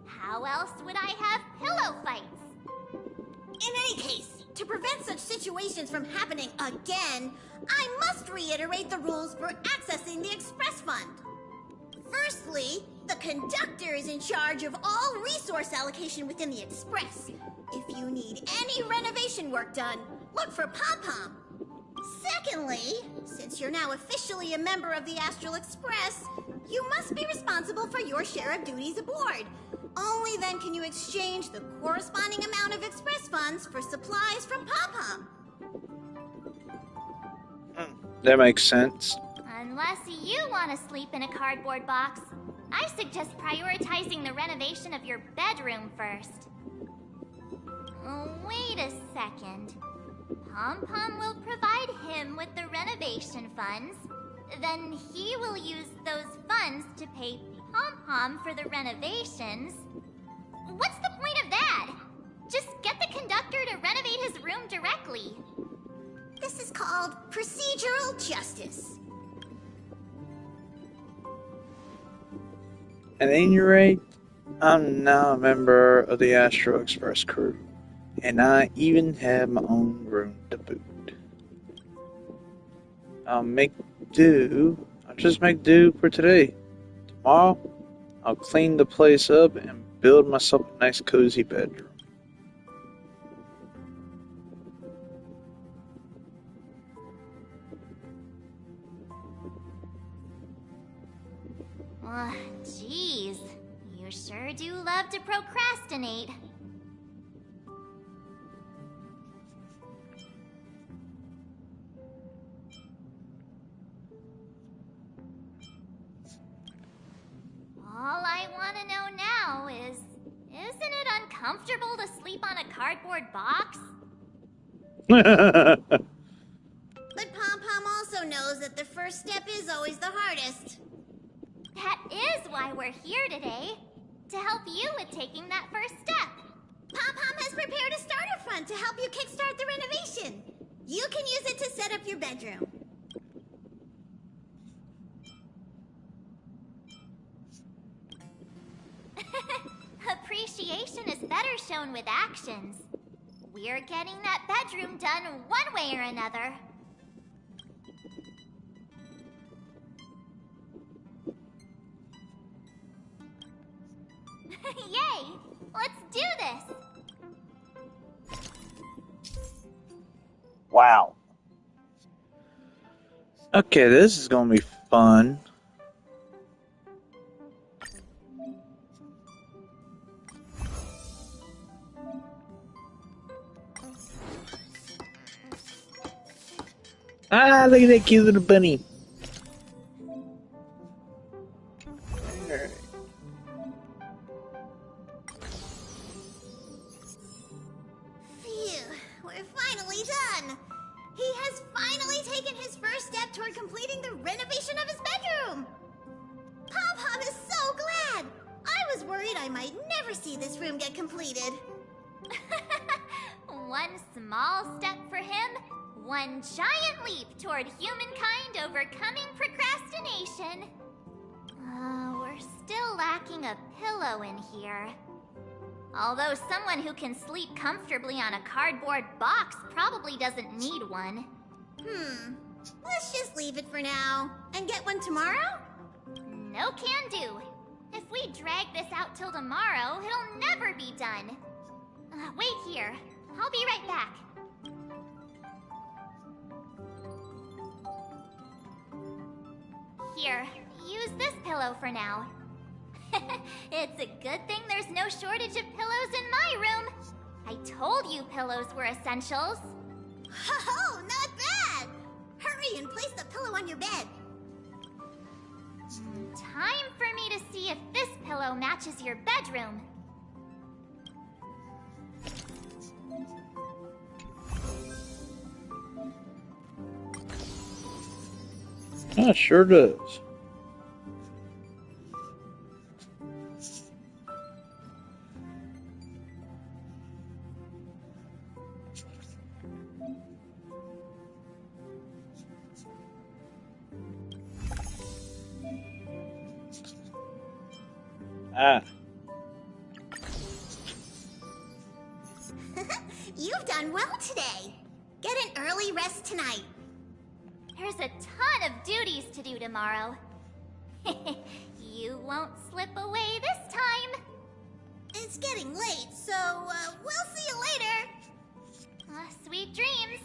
How else would I have pillow fights? In any case, to prevent such situations from happening again, I must reiterate the rules for accessing the Express Fund. Firstly, the conductor is in charge of all resource allocation within the Express. If you need any renovation work done, look for Pom-Pom. Secondly, since you're now officially a member of the Astral Express, you must be responsible for your share of duties aboard. Only then can you exchange the corresponding amount of Express funds for supplies from Pom-Pom. That makes sense. Unless you want to sleep in a cardboard box, I suggest prioritizing the renovation of your bedroom first. Wait a second. Pom-Pom will provide him with the renovation funds. Then he will use those funds to pay Pom-Pom for the renovations. What's the point of that? Just get the conductor to renovate his room directly. This is called procedural justice. At any rate, I'm now a member of the Astro Express crew, and I even have my own room to boot. I'll just make do for today. Tomorrow, I'll clean the place up and build myself a nice cozy bedroom. Geez, you sure do love to procrastinate. All I want to know now is, isn't it uncomfortable to sleep on a cardboard box? But Pom-Pom also knows that the first step is always the hardest. That is why we're here today, to help you with taking that first step. Pom-Pom has prepared to help you kickstart the renovation. You can use it to set up your bedroom. Appreciation is better shown with actions. We're getting that bedroom done one way or another. Yay! Let's do this! Wow. Okay, this is gonna be fun. Ah, look at that cute little bunny. Phew, we're finally done. He has finally taken his first step toward completing the renovation of his bedroom. Pom-Pom is so glad. I was worried I might never see this room get completed. One small step for him, one giant leap toward humankind overcoming procrastination. We're still lacking a pillow in here. Although someone who can sleep comfortably on a cardboard box probably doesn't need one. Let's just leave it for now. And get one tomorrow? No can do. If we drag this out till tomorrow, it'll never be done. Wait here. I'll be right back. Here, use this pillow for now. It's a good thing there's no shortage of pillows in my room. I told you pillows were essentials. Oh, not bad! Hurry and place the pillow on your bed. Time for me to see if this pillow matches your bedroom. It sure does. You've done well today. Get an early rest tonight. There's a ton of duties to do tomorrow. You won't slip away this time. It's getting late, so we'll see you later. Sweet dreams.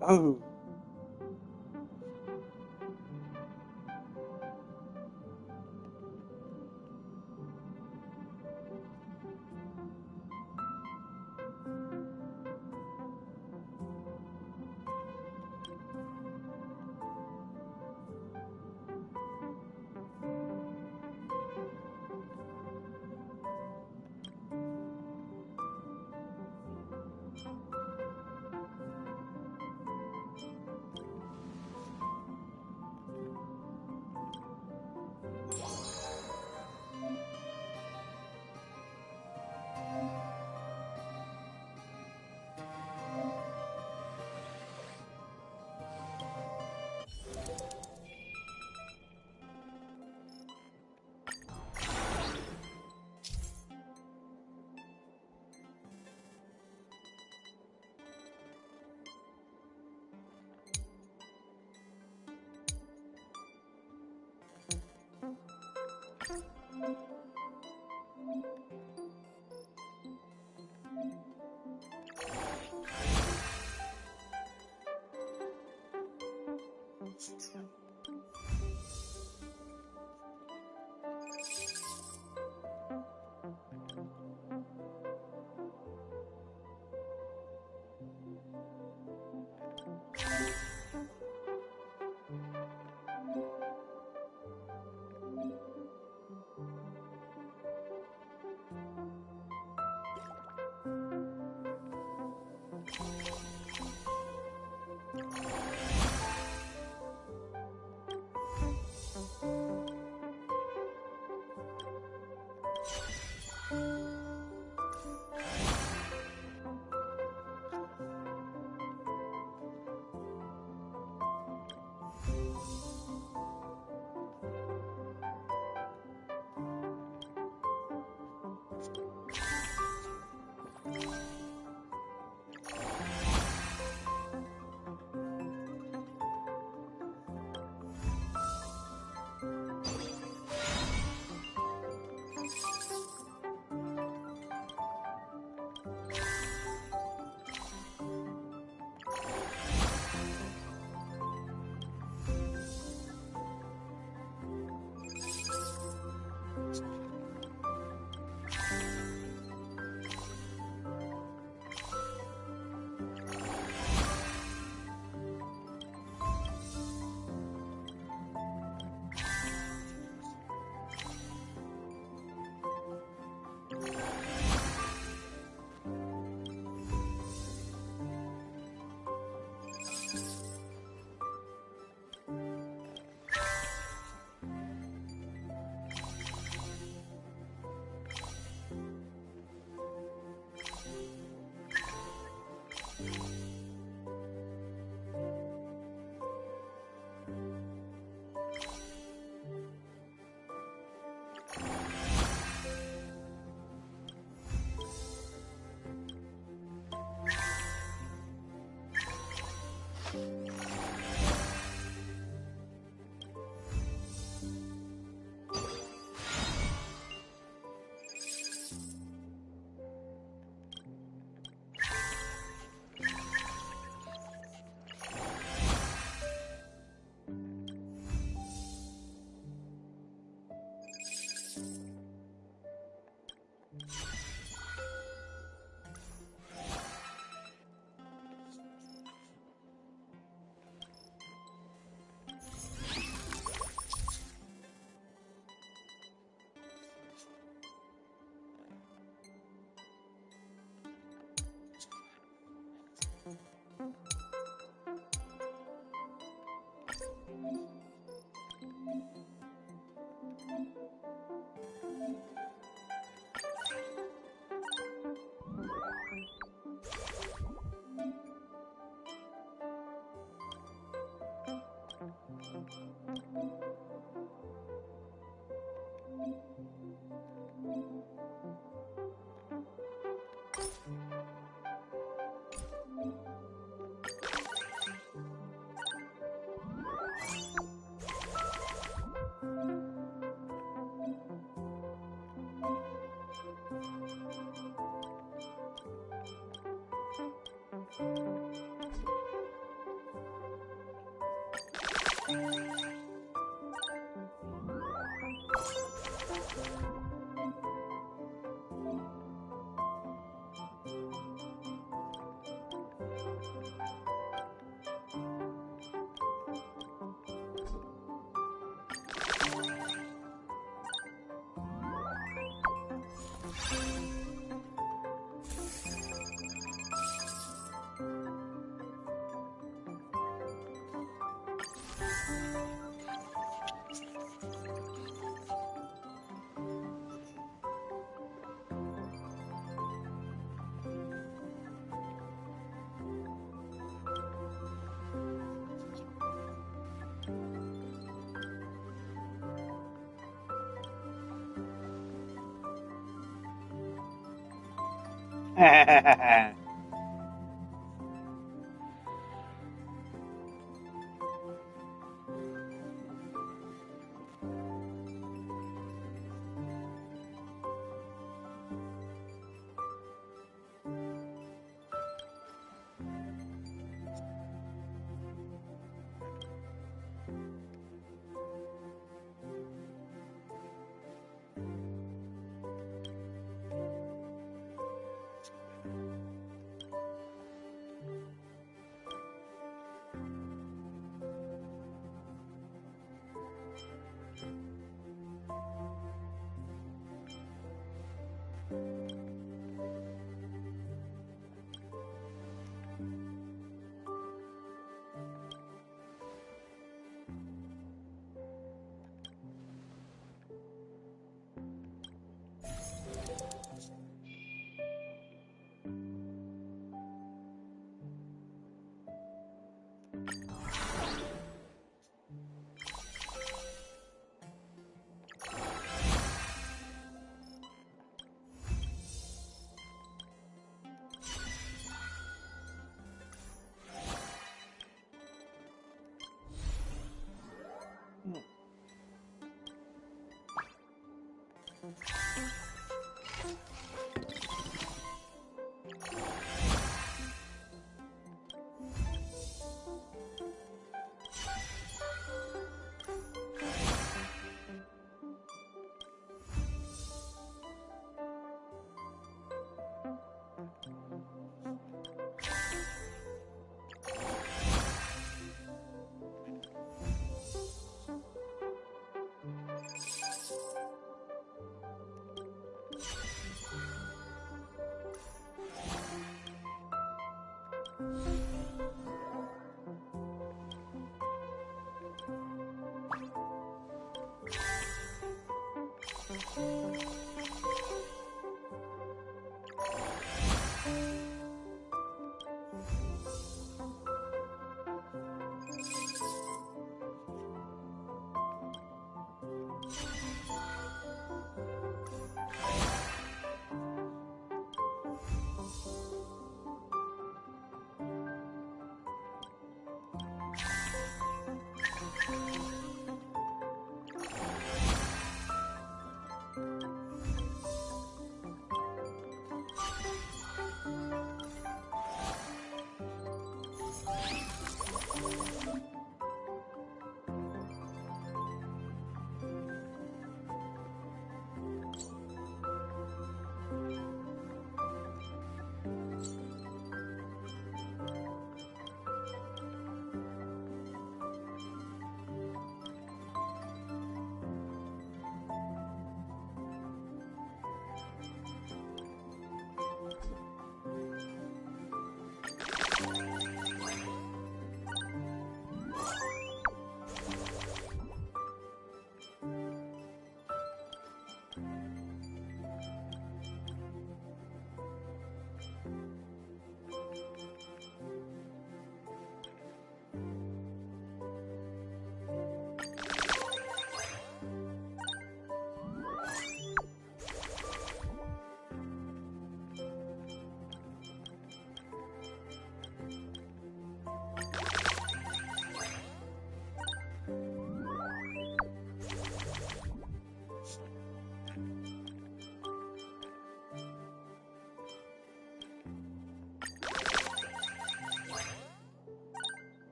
Oh.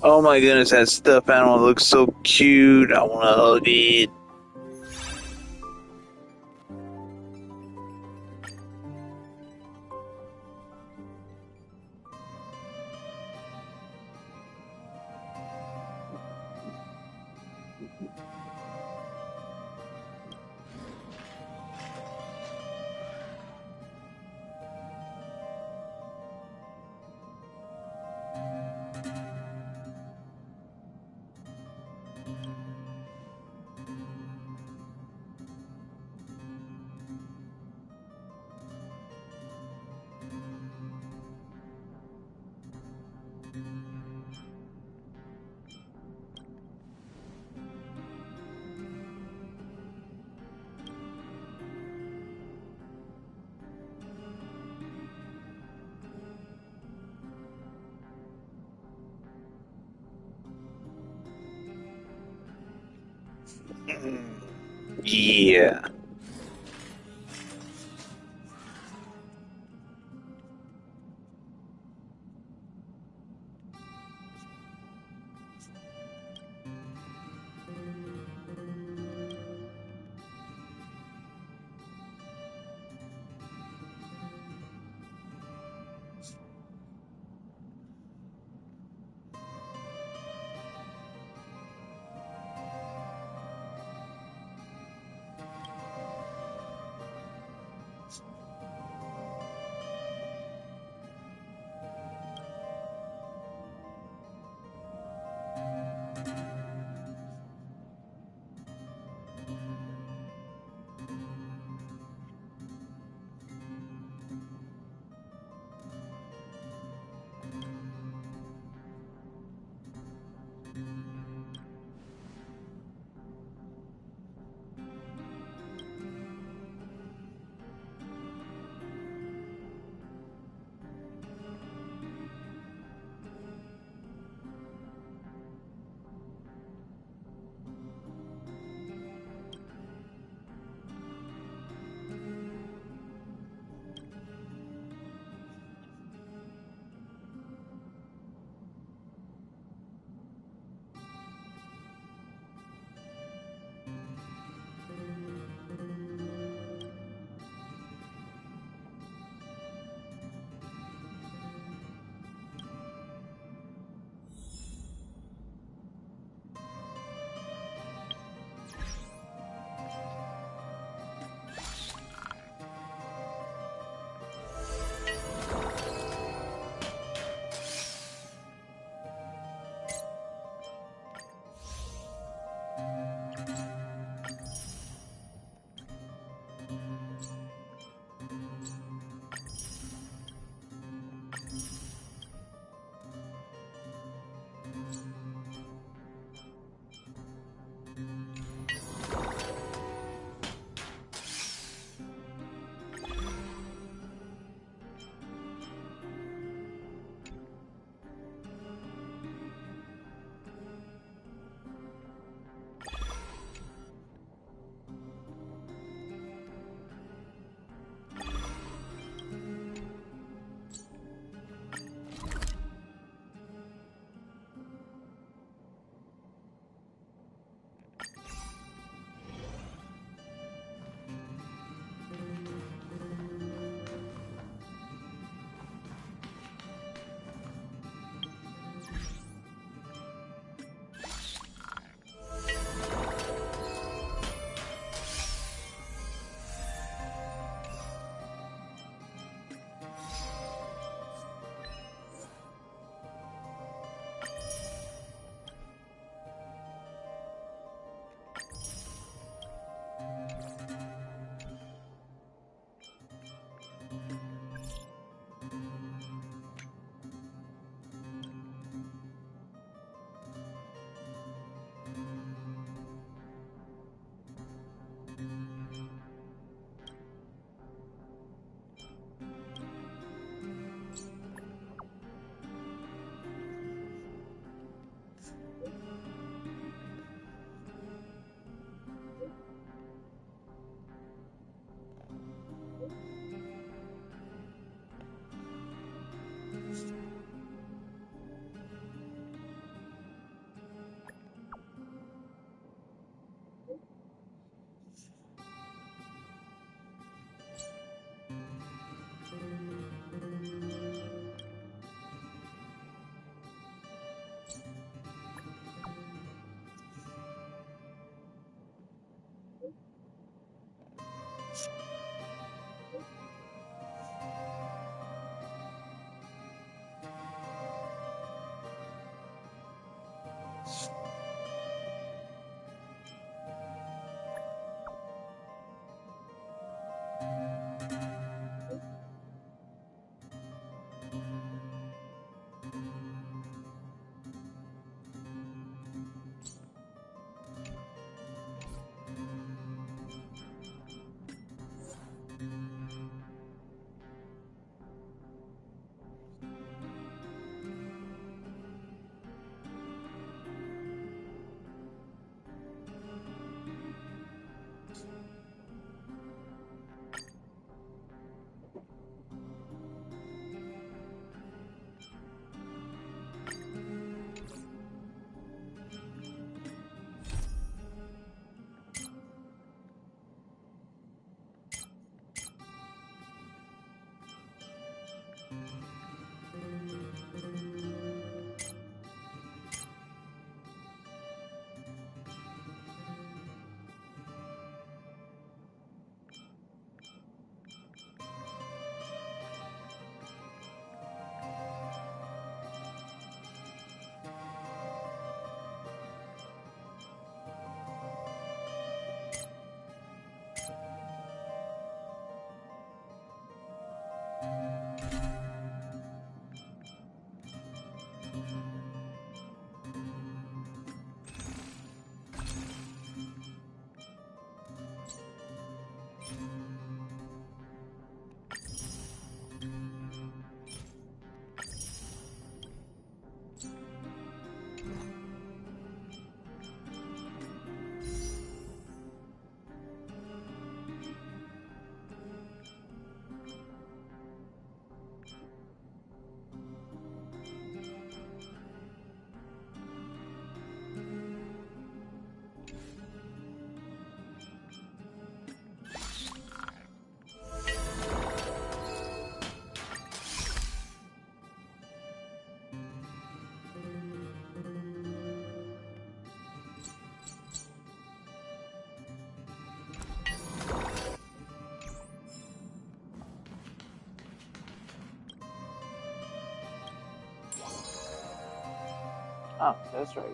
Oh my goodness, that stuffed animal looks so cute. I want to hug it. Yeah. Oh, that's right.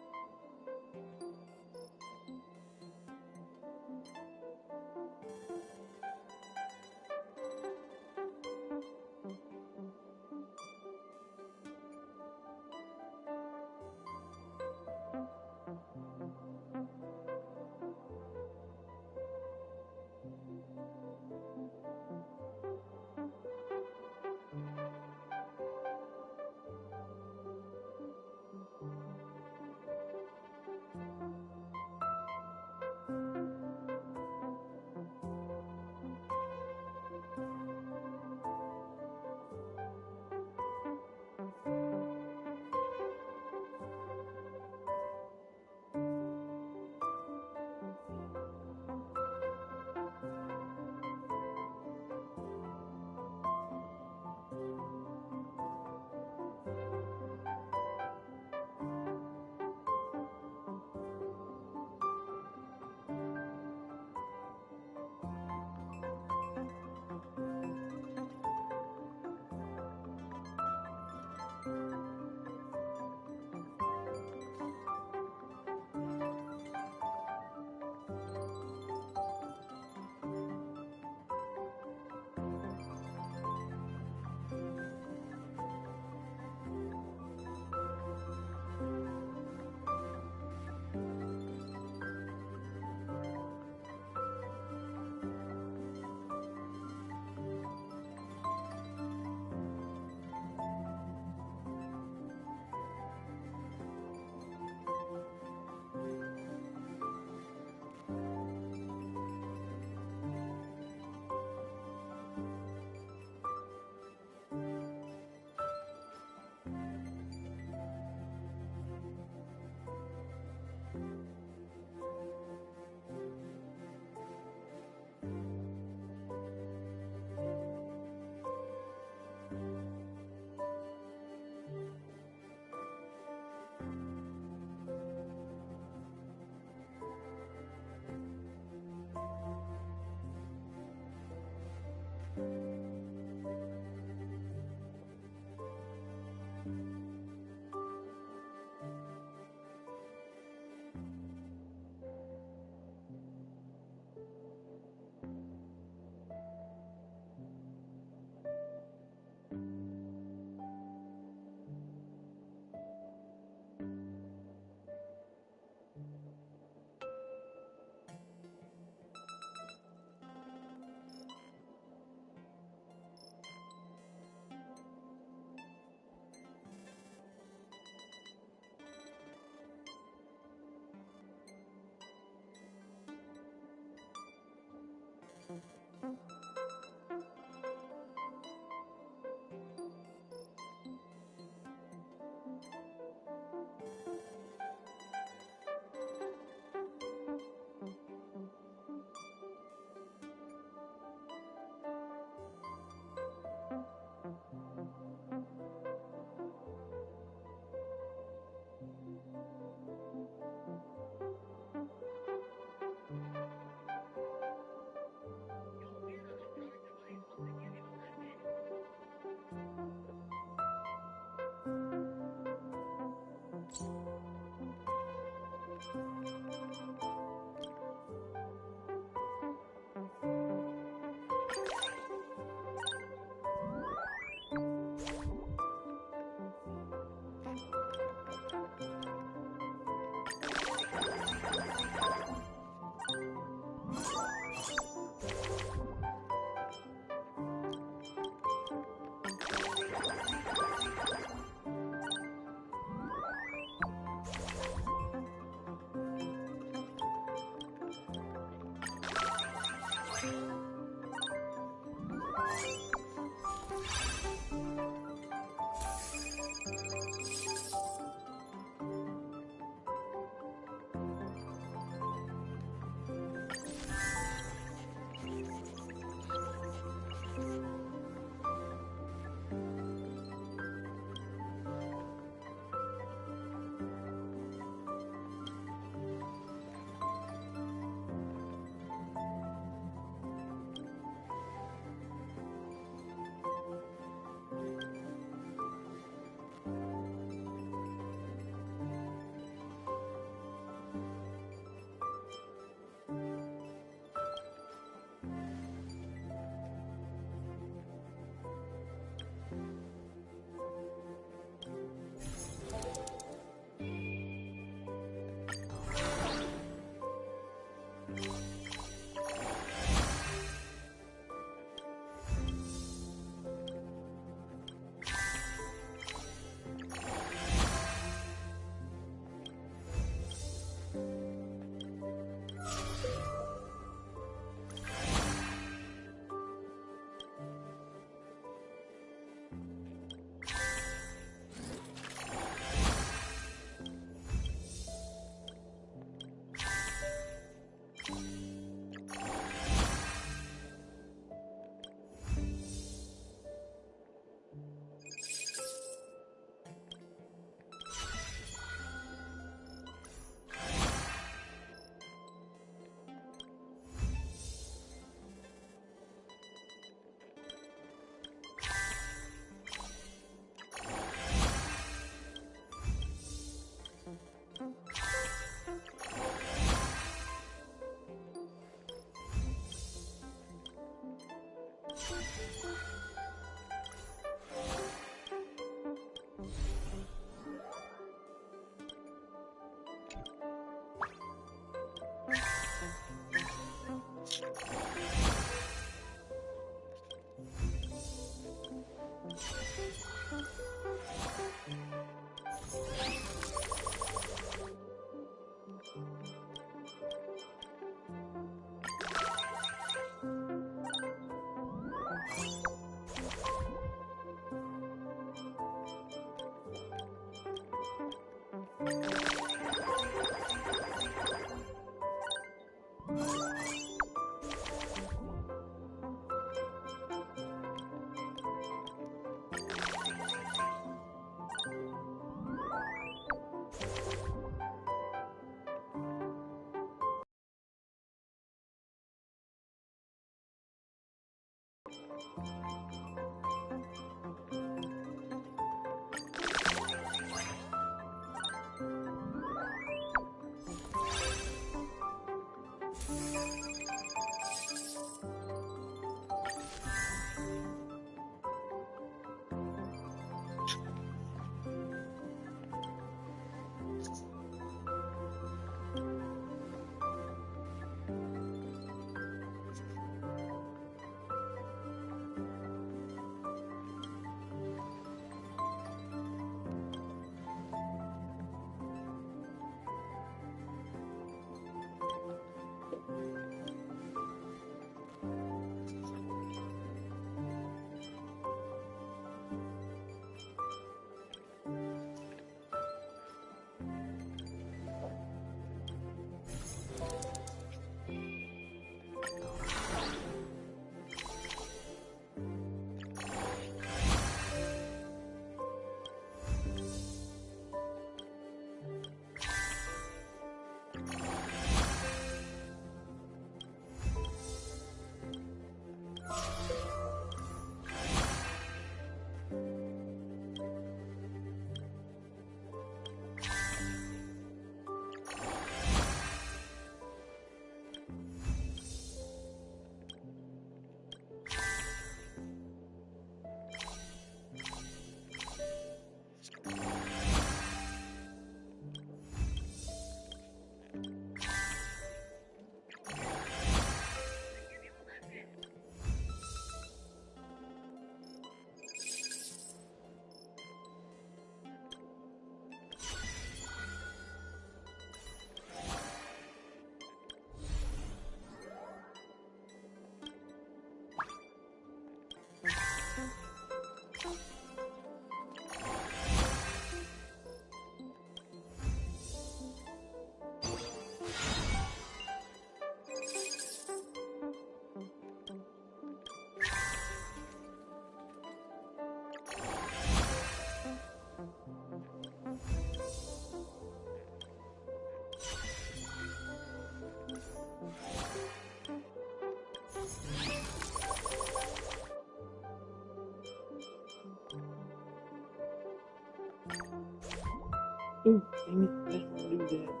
Oh, dang it, I didn't want to do that.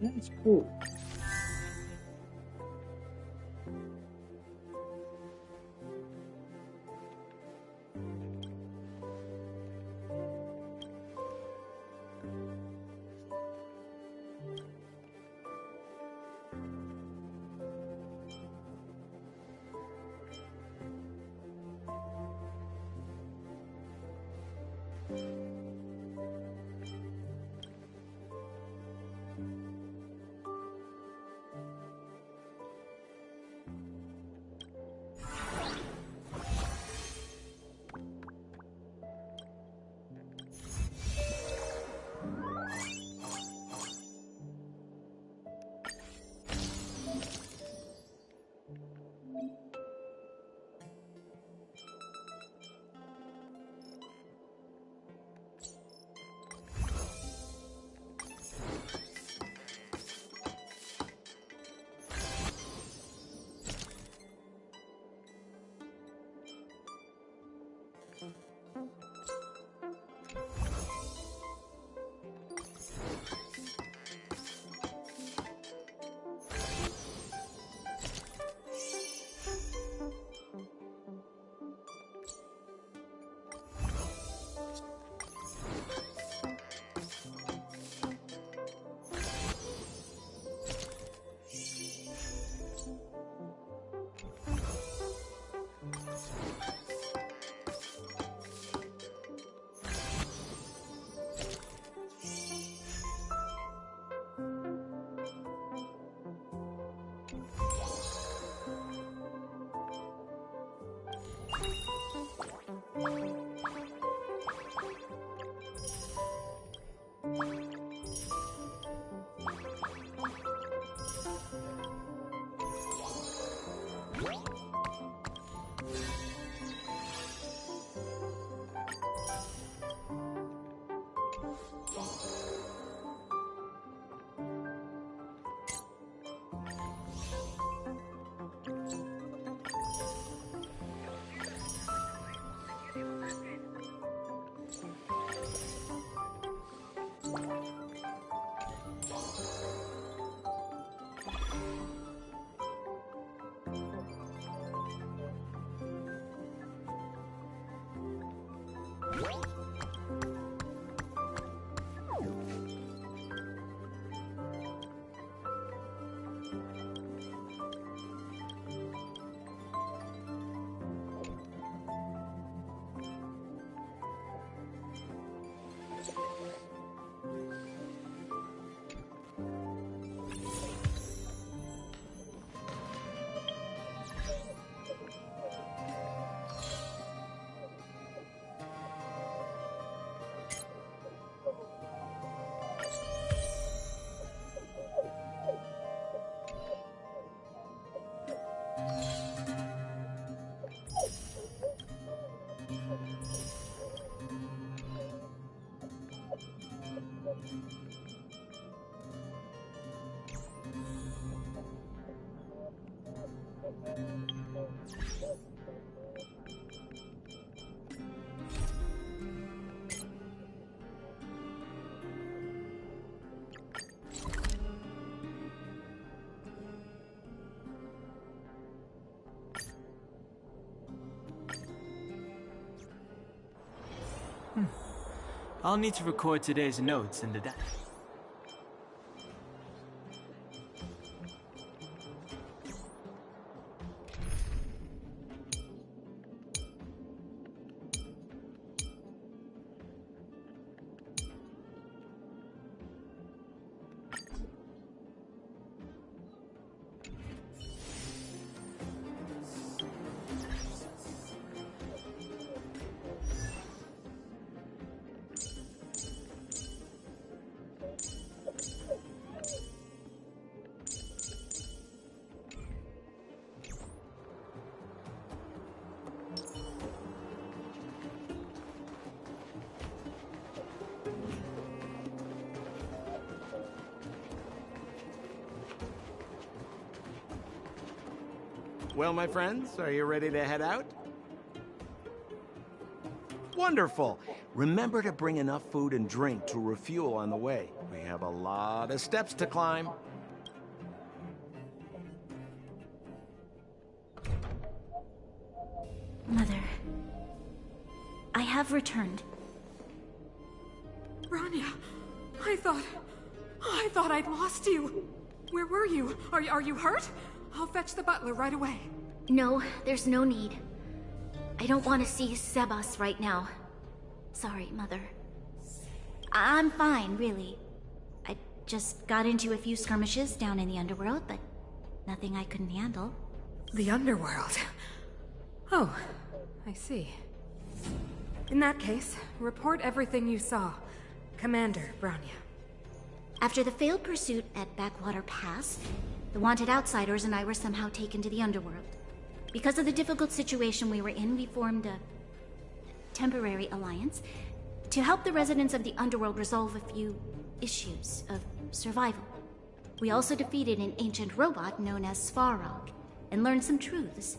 That's cool. I'll need to record today's notes in the diary. Well, my friends, are you ready to head out? Wonderful. Remember to bring enough food and drink to refuel on the way. We have a lot of steps to climb. Mother, I have returned. Bronya, I thought I'd lost you. Where were you? Are you hurt? I'll fetch the butler right away. No, there's no need. I don't want to see Sebas right now. Sorry, Mother. I'm fine, really. I just got into a few skirmishes down in the underworld, but nothing I couldn't handle. The underworld? Oh, I see. In that case, report everything you saw. Commander Bronya. After the failed pursuit at Backwater Pass, the wanted outsiders and I were somehow taken to the underworld. Because of the difficult situation we were in, we formed a temporary alliance to help the residents of the underworld resolve a few issues of survival. We also defeated an ancient robot known as Svarog and learned some truths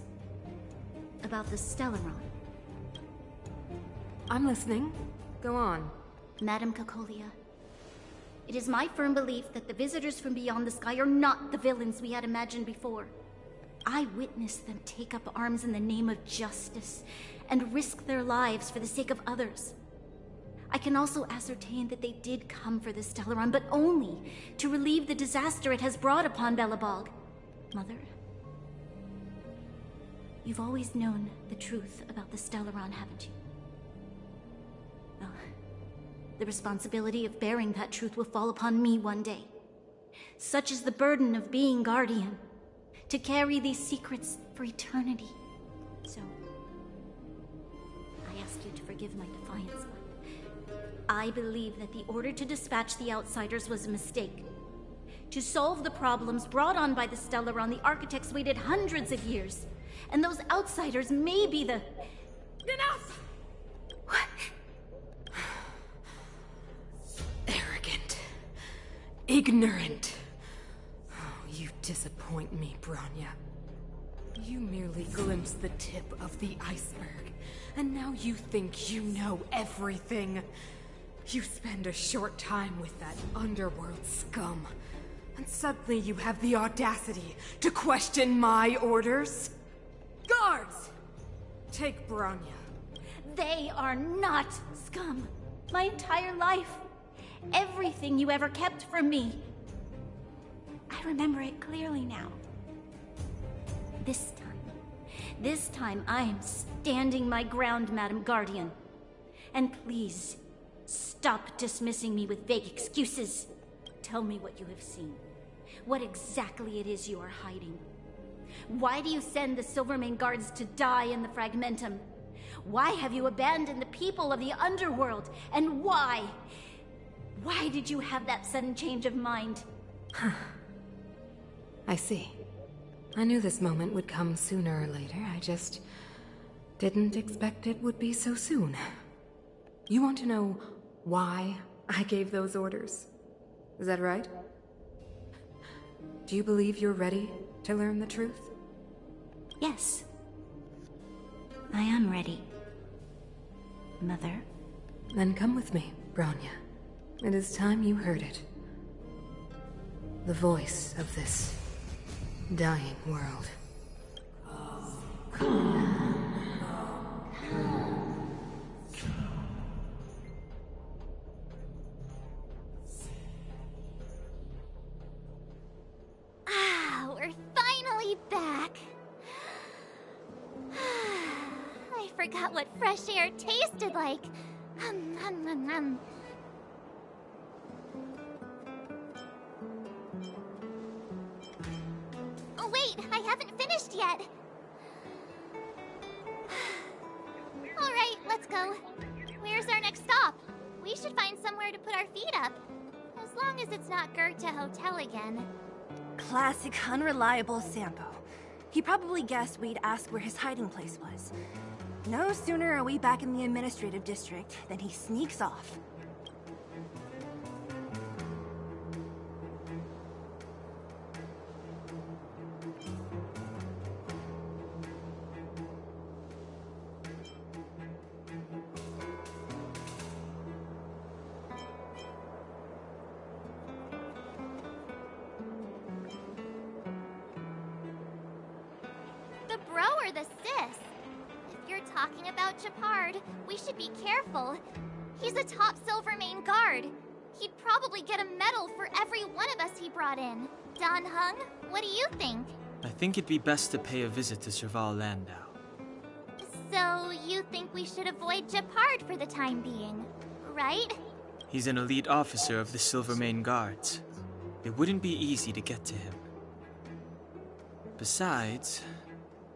about the Stellaron. I'm listening. Go on. Madam Cocolia, it is my firm belief that the visitors from beyond the sky are not the villains we had imagined before. I witnessed them take up arms in the name of justice and risk their lives for the sake of others. I can also ascertain that they did come for the Stellaron, but only to relieve the disaster it has brought upon Belobog. Mother, you've always known the truth about the Stellaron, haven't you? Well, the responsibility of bearing that truth will fall upon me one day. Such is the burden of being Guardian, to carry these secrets for eternity. So, I ask you to forgive my defiance, but I believe that the order to dispatch the Outsiders was a mistake. To solve the problems brought on by the Stellaron, the architects waited hundreds of years, and those Outsiders may be the... Enough! What? Arrogant. Ignorant. You disappoint me, Bronya. You merely glimpsed the tip of the iceberg, and now you think you know everything. You spend a short time with that underworld scum, and suddenly you have the audacity to question my orders? Guards! Take Bronya. They are not scum. My entire life, everything you ever kept from me. I remember it clearly now. This time I am standing my ground, Madam Guardian. And please, stop dismissing me with vague excuses. Tell me what you have seen. What exactly it is you are hiding. Why do you send the Silvermane guards to die in the Fragmentum? Why have you abandoned the people of the underworld? And why? Why did you have that sudden change of mind? I see. I knew this moment would come sooner or later. I just didn't expect it would be so soon. You want to know why I gave those orders? Is that right? Do you believe you're ready to learn the truth? Yes. I am ready, Mother. Then come with me, Bronya. It is time you heard it. The voice of this dying world. forgot what fresh air tasted like. Oh wait, I haven't finished yet. Alright, let's go. Where's our next stop? We should find somewhere to put our feet up. As long as it's not Goethe Hotel again. Classic unreliable Sampo. He probably guessed we'd ask where his hiding place was. No sooner are we back in the administrative district than he sneaks off. The bro or the sis? If you're talking about Gepard, we should be careful. He's a top Silvermane guard. He'd probably get a medal for every one of us he brought in. Dan Heng, what do you think? I think it'd be best to pay a visit to Serval Landau. So, you think we should avoid Gepard for the time being, right? He's an elite officer of the Silvermane Guards. It wouldn't be easy to get to him. Besides,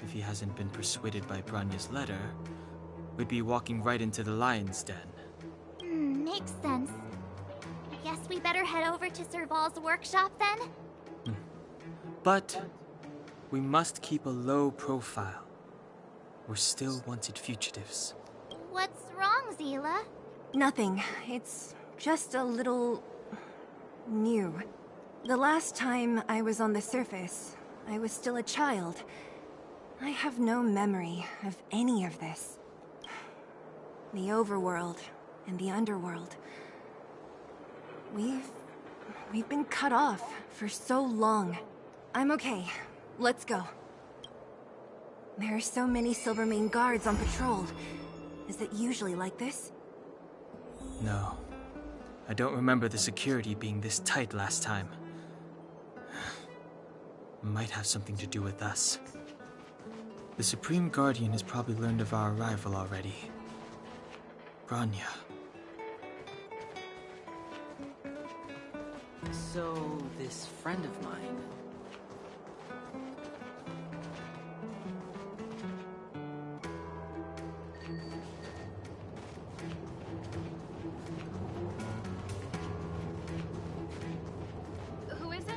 if he hasn't been persuaded by Bronya's letter, we'd be walking right into the Lion's Den. Makes sense. Guess we better head over to Serval's workshop then? But we must keep a low profile. We're still wanted fugitives. What's wrong, Seele? Nothing. It's just a little... new. The last time I was on the surface, I was still a child. I have no memory of any of this. The overworld and the underworld. We've been cut off for so long. I'm okay. Let's go. There are so many Silvermane guards on patrol. Is it usually like this? No. I don't remember the security being this tight last time. Might have something to do with us. The Supreme Guardian has probably learned of our arrival already. Bronya. So, this friend of mine... Who is it?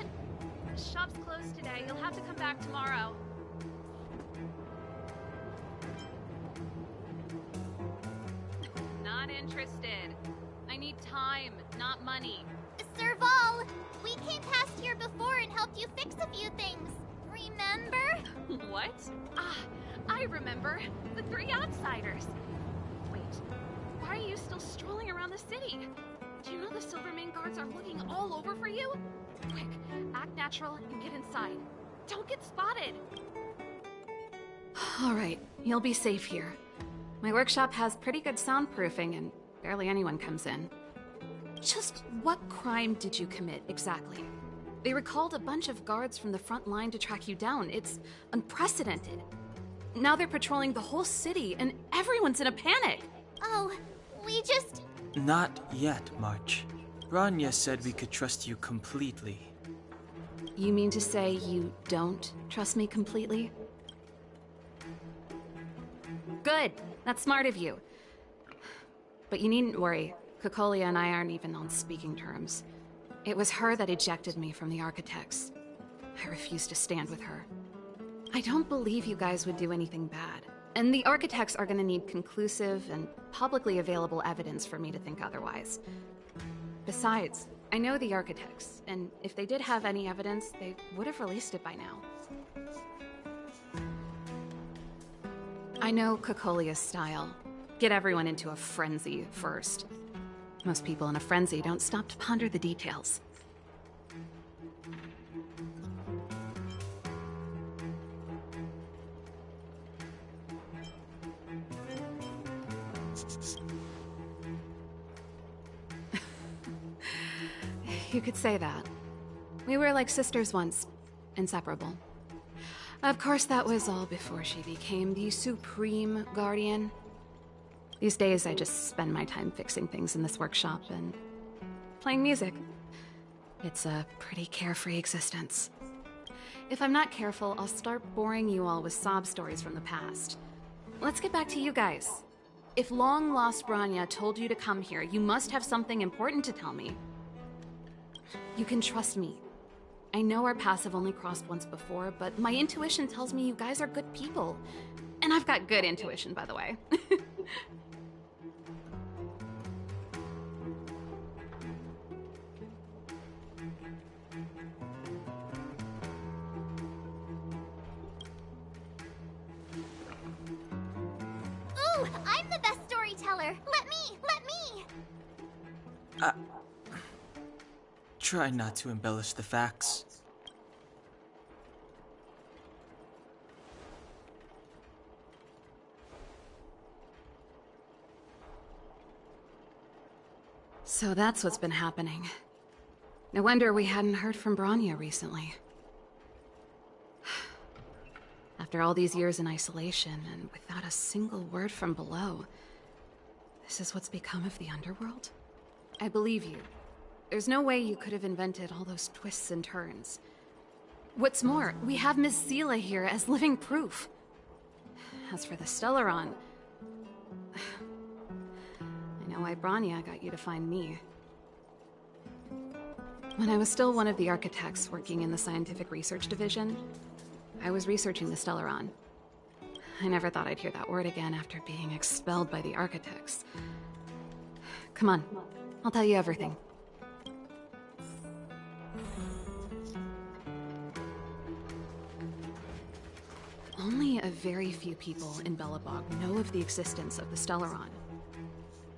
The shop's closed today. You'll have to come back tomorrow. Not interested. I need time, not money. Serval! We came past here before and helped you fix a few things. Remember? What? Ah, I remember. The three outsiders. Wait, why are you still strolling around the city? Do you know the Silvermane guards are looking all over for you? Quick, act natural and get inside. Don't get spotted. All right, you'll be safe here. My workshop has pretty good soundproofing and barely anyone comes in. Just what crime did you commit, exactly? They recalled a bunch of guards from the front line to track you down. It's unprecedented. Now they're patrolling the whole city, and everyone's in a panic. Oh, we just... Not yet, March. Bronya said we could trust you completely. You mean to say you don't trust me completely? Good. That's smart of you. But you needn't worry. Cocolia and I aren't even on speaking terms. It was her that ejected me from the Architects. I refuse to stand with her. I don't believe you guys would do anything bad. And the Architects are gonna need conclusive and publicly available evidence for me to think otherwise. Besides, I know the Architects, and if they did have any evidence, they would have released it by now. I know Cocolia's style. Get everyone into a frenzy first. Most people in a frenzy don't stop to ponder the details. You could say that. We were like sisters once, inseparable. Of course, that was all before she became the Supreme Guardian. These days, I just spend my time fixing things in this workshop and playing music. It's a pretty carefree existence. If I'm not careful, I'll start boring you all with sob stories from the past. Let's get back to you guys. If long-lost Bronya told you to come here, you must have something important to tell me. You can trust me. I know our paths have only crossed once before, but my intuition tells me you guys are good people. And I've got good intuition, by the way. Ooh, I'm the best storyteller. Let me. Try not to embellish the facts. So that's what's been happening. No wonder we hadn't heard from Bronya recently. After all these years in isolation, and without a single word from below, this is what's become of the underworld? I believe you. There's no way you could have invented all those twists and turns. What's more, we have Miss Seele here as living proof. As for the Stellaron, I know why Bronya got you to find me. When I was still one of the architects working in the scientific research division, I was researching the Stellaron. I never thought I'd hear that word again after being expelled by the architects. Come on, I'll tell you everything. Only a very few people in Belobog know of the existence of the Stellaron.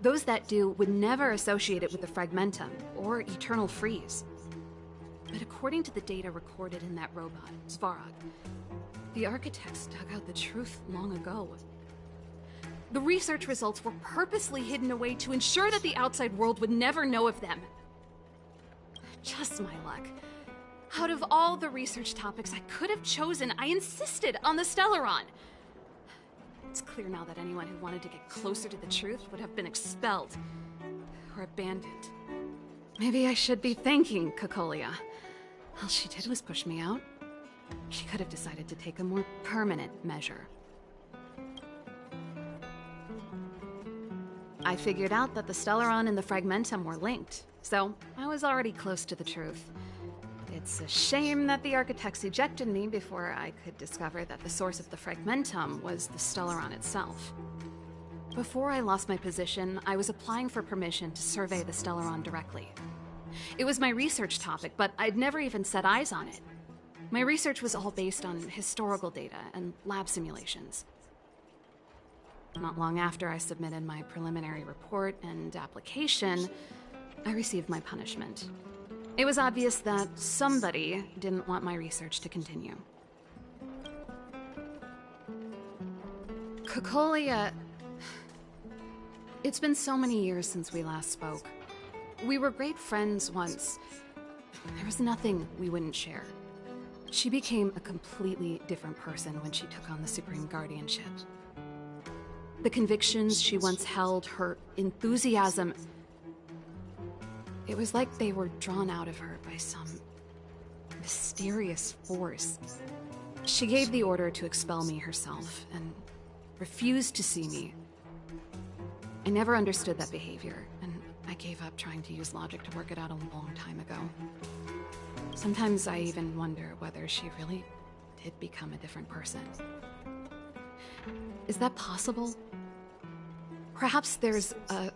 Those that do would never associate it with the Fragmentum or Eternal Freeze. But according to the data recorded in that robot, Svarog, the architects dug out the truth long ago. The research results were purposely hidden away to ensure that the outside world would never know of them. Just my luck. Out of all the research topics I could have chosen, I insisted on the Stellaron. It's clear now that anyone who wanted to get closer to the truth would have been expelled or abandoned. Maybe I should be thanking Cocolia. All she did was push me out. She could have decided to take a more permanent measure. I figured out that the Stellaron and the Fragmentum were linked, so I was already close to the truth. It's a shame that the architects ejected me before I could discover that the source of the Fragmentum was the Stellaron itself. Before I lost my position, I was applying for permission to survey the Stellaron directly. It was my research topic, but I'd never even set eyes on it. My research was all based on historical data and lab simulations. Not long after I submitted my preliminary report and application, I received my punishment. It was obvious that somebody didn't want my research to continue. Cocolia... It's been so many years since we last spoke. We were great friends once. There was nothing we wouldn't share. She became a completely different person when she took on the Supreme Guardianship. The convictions she once held, her enthusiasm... It was like they were drawn out of her by some mysterious force. She gave the order to expel me herself and refused to see me. I never understood that behavior, and I gave up trying to use logic to work it out a long time ago. Sometimes I even wonder whether she really did become a different person. Is that possible? Perhaps there's a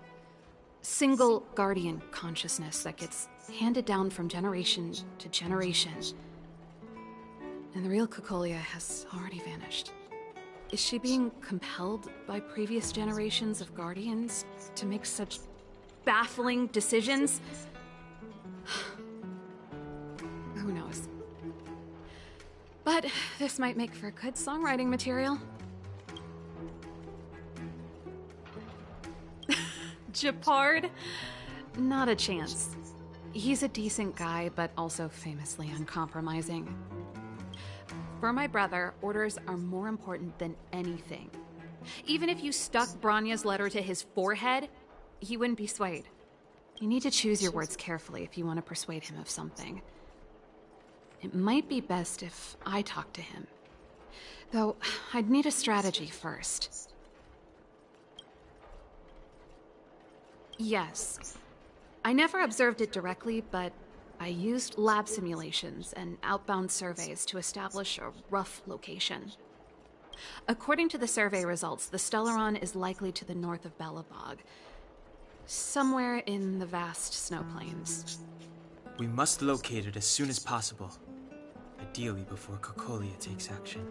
single guardian consciousness that gets handed down from generation to generation. And the real Cocolia has already vanished. Is she being compelled by previous generations of guardians to make such baffling decisions? Who knows? But this might make for good songwriting material. Gepard? Not a chance. He's a decent guy, but also famously uncompromising. For my brother, orders are more important than anything. Even if you stuck Bronya's letter to his forehead, he wouldn't be swayed. You need to choose your words carefully if you want to persuade him of something. It might be best if I talk to him. Though, I'd need a strategy first. Yes. I never observed it directly, but I used lab simulations and outbound surveys to establish a rough location. According to the survey results, the Stellaron is likely to the north of Belobog, somewhere in the vast snow plains. We must locate it as soon as possible, ideally before Cocolia takes action.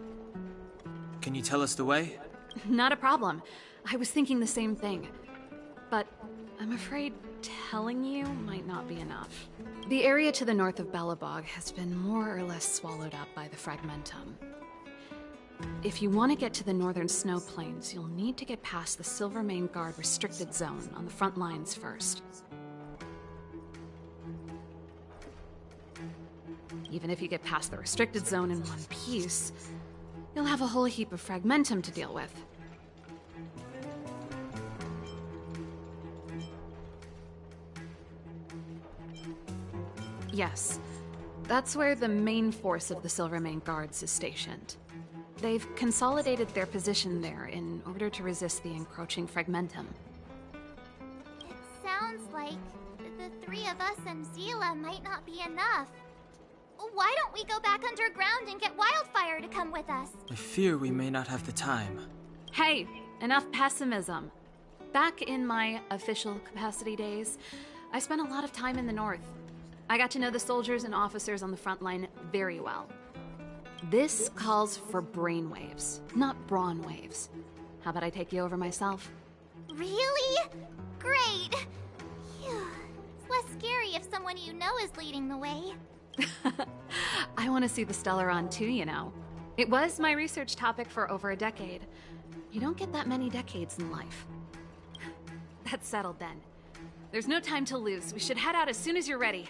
Can you tell us the way? Not a problem. I was thinking the same thing. But I'm afraid telling you might not be enough. The area to the north of Belobog has been more or less swallowed up by the Fragmentum. If you want to get to the northern snow plains, you'll need to get past the Silvermane Guard restricted zone on the front lines first. Even if you get past the restricted zone in one piece, you'll have a whole heap of Fragmentum to deal with. Yes, that's where the main force of the Silvermane Guards is stationed. They've consolidated their position there in order to resist the encroaching Fragmentum. It sounds like the three of us and Zila might not be enough. Why don't we go back underground and get Wildfire to come with us? I fear we may not have the time. Hey, enough pessimism. Back in my official capacity days, I spent a lot of time in the north. I got to know the soldiers and officers on the front line very well. This calls for brainwaves, not brawn waves. How about I take you over myself? Really? Great! Phew. It's less scary if someone you know is leading the way. I want to see the Stellaron too, you know. It was my research topic for over a decade. You don't get that many decades in life. That's settled then. There's no time to lose. We should head out as soon as you're ready.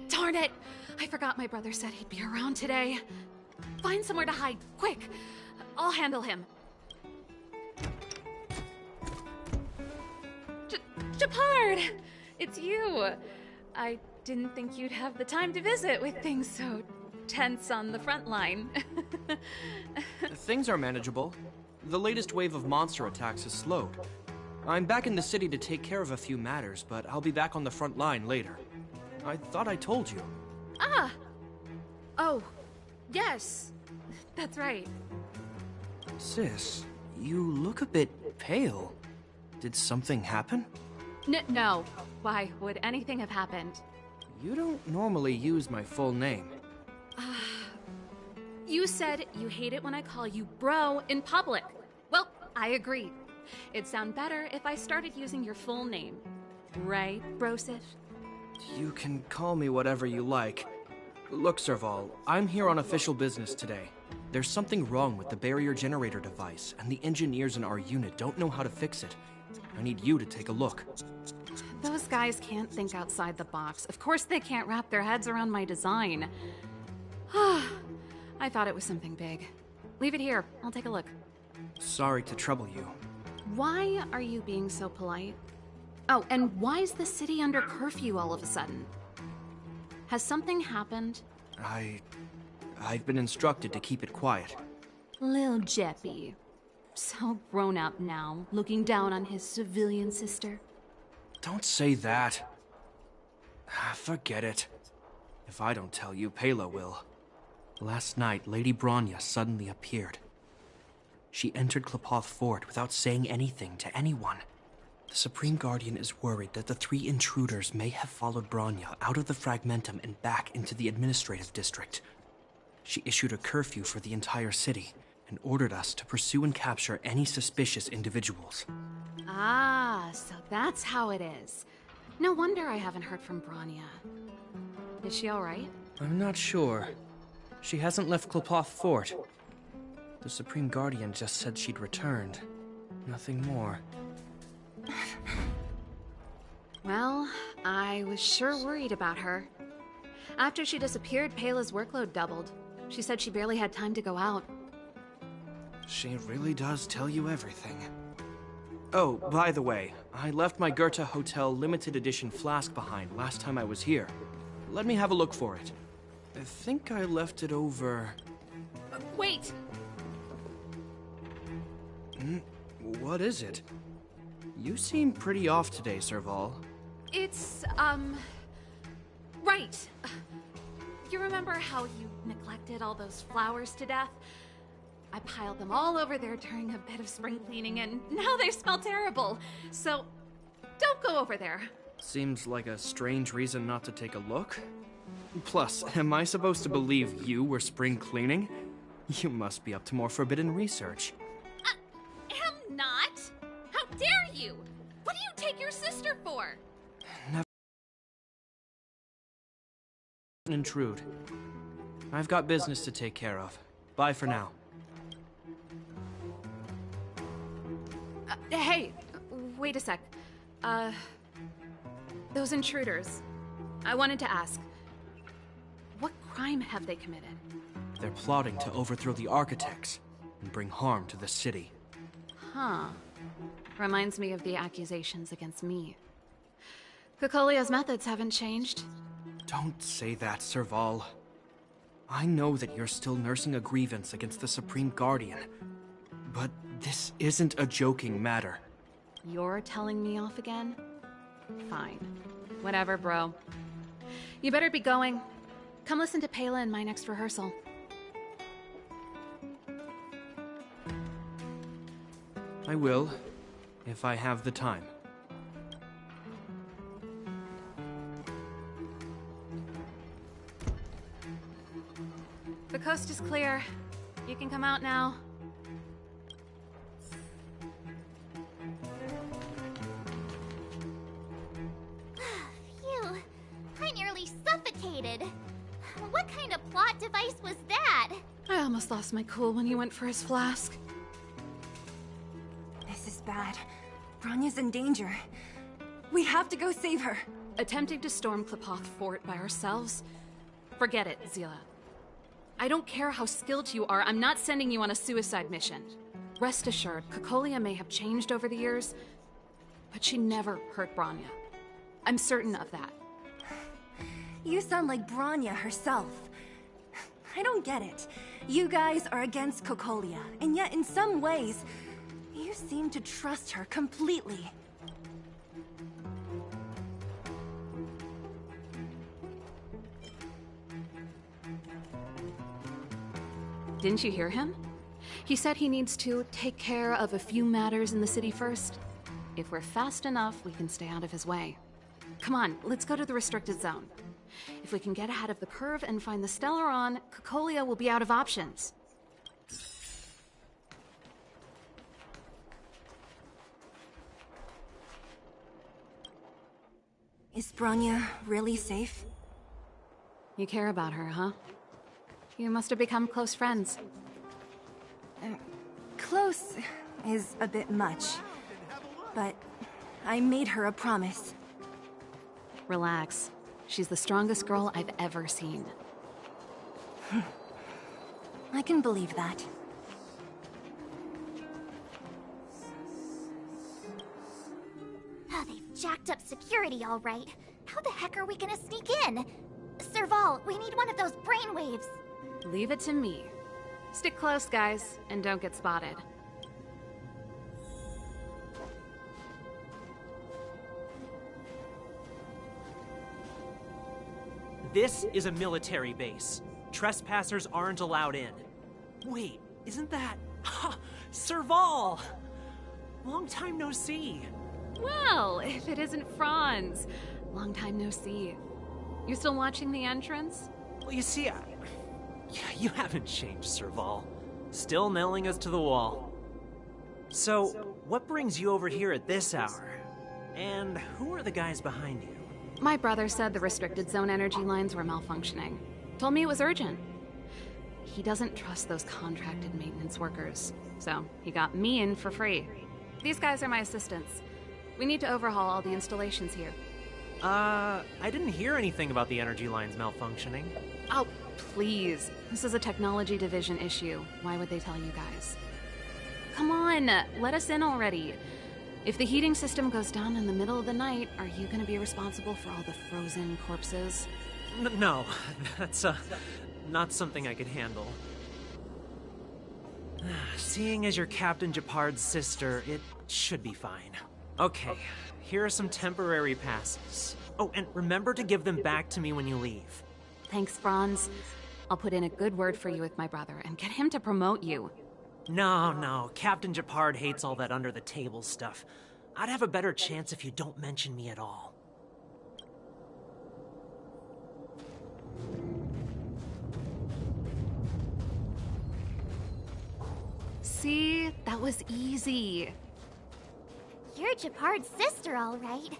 Darn it! I forgot my brother said he'd be around today. Find somewhere to hide, quick! I'll handle him. Gepard! It's you! I didn't think you'd have the time to visit with things so tense on the front line. Things are manageable. The latest wave of monster attacks has slowed. I'm back in the city to take care of a few matters, but I'll be back on the front line later. I thought I told you. Ah! Oh, yes. That's right. Sis, you look a bit pale. Did something happen? No. Why would anything have happened? You don't normally use my full name. You said you hate it when I call you bro in public. Well, I agree. It'd sound better if I started using your full name. Right, Broseph? You can call me whatever you like. Look, Serval, I'm here on official business today. There's something wrong with the barrier generator device, and the engineers in our unit don't know how to fix it. I need you to take a look. Those guys can't think outside the box. Of course they can't wrap their heads around my design. I thought it was something big. Leave it here. I'll take a look. Sorry to trouble you. Why are you being so polite? Oh, and why is the city under curfew all of a sudden? Has something happened? I've been instructed to keep it quiet. Lil Jeppy. So grown up now, looking down on his civilian sister. Don't say that. Forget it. If I don't tell you, Pela will. Last night, Lady Bronya suddenly appeared. She entered Qlipoth Fort without saying anything to anyone. The Supreme Guardian is worried that the three intruders may have followed Bronya out of the Fragmentum and back into the administrative district. She issued a curfew for the entire city and ordered us to pursue and capture any suspicious individuals. Ah, so that's how it is. No wonder I haven't heard from Bronya. Is she all right? I'm not sure. She hasn't left Qlipoth Fort. The Supreme Guardian just said she'd returned. Nothing more. Well, I was sure worried about her. After she disappeared, Payla's workload doubled. She said she barely had time to go out. She really does tell you everything. Oh, by the way, I left my Goethe Hotel limited edition flask behind last time I was here. Let me have a look for it. I think I left it over... Wait! What is it? You seem pretty off today, Serval. It's, right. You remember how you neglected all those flowers to death? I piled them all over there during a bit of spring cleaning, and now they smell terrible. So, don't go over there. Seems like a strange reason not to take a look. Plus, am I supposed to believe you were spring cleaning? You must be up to more forbidden research. Am not? How dare you? What do you take your sister for? Never intrude. I've got business to take care of. Bye for now. Hey, wait a sec. Those intruders. I wanted to ask, what crime have they committed? They're plotting to overthrow the architects and bring harm to the city. Huh. Reminds me of the accusations against me. Cocolia's methods haven't changed. Don't say that, Serval. I know that you're still nursing a grievance against the Supreme Guardian, but this isn't a joking matter. You're telling me off again? Fine. Whatever, bro. You better be going. Come listen to Payla in my next rehearsal. I will, if I have the time. The coast is clear. You can come out now. Phew, I nearly suffocated. What kind of plot device was that? I almost lost my cool when he went for his flask. This is bad. Bronya's in danger. We have to go save her. Attempting to storm Klipoth Fort by ourselves? Forget it, Zila. I don't care how skilled you are, I'm not sending you on a suicide mission. Rest assured, Cocolia may have changed over the years, but she never hurt Bronya. I'm certain of that. You sound like Bronya herself. I don't get it. You guys are against Cocolia, and yet in some ways, you seem to trust her completely. Didn't you hear him? He said he needs to take care of a few matters in the city first. If we're fast enough, we can stay out of his way. Come on, let's go to the restricted zone. If we can get ahead of the curve and find the Stellaron, Cocolia will be out of options. Is Bronya really safe? You care about her, huh? You must have become close friends. Close is a bit much, but I made her a promise. Relax. She's the strongest girl I've ever seen. I can believe that. Oh, they've jacked up security all right. How the heck are we gonna sneak in? Serval, we need one of those brainwaves. Leave it to me. Stick close, guys, and don't get spotted. This is a military base. Trespassers aren't allowed in. Wait, isn't that... Ha! Serval! Long time no see. Well, if it isn't Franz. Long time no see. You still watching the entrance? Well, you see, you haven't changed, Serval. Still nailing us to the wall. So, what brings you over here at this hour? And who are the guys behind you? My brother said the restricted zone energy lines were malfunctioning. Told me it was urgent. He doesn't trust those contracted maintenance workers, so he got me in for free. These guys are my assistants. We need to overhaul all the installations here. I didn't hear anything about the energy lines malfunctioning. Oh, please. This is a technology division issue. Why would they tell you guys? Come on, let us in already. If the heating system goes down in the middle of the night, are you gonna be responsible for all the frozen corpses? No, that's, not something I could handle. Seeing as you're Captain Gepard's sister, it should be fine. Okay, here are some temporary passes. Oh, and remember to give them back to me when you leave. Thanks, Franz. I'll put in a good word for you with my brother and get him to promote you. No, Captain Gepard hates all that under-the-table stuff. I'd have a better chance if you don't mention me at all. See? That was easy. You're Gepard's sister, all right.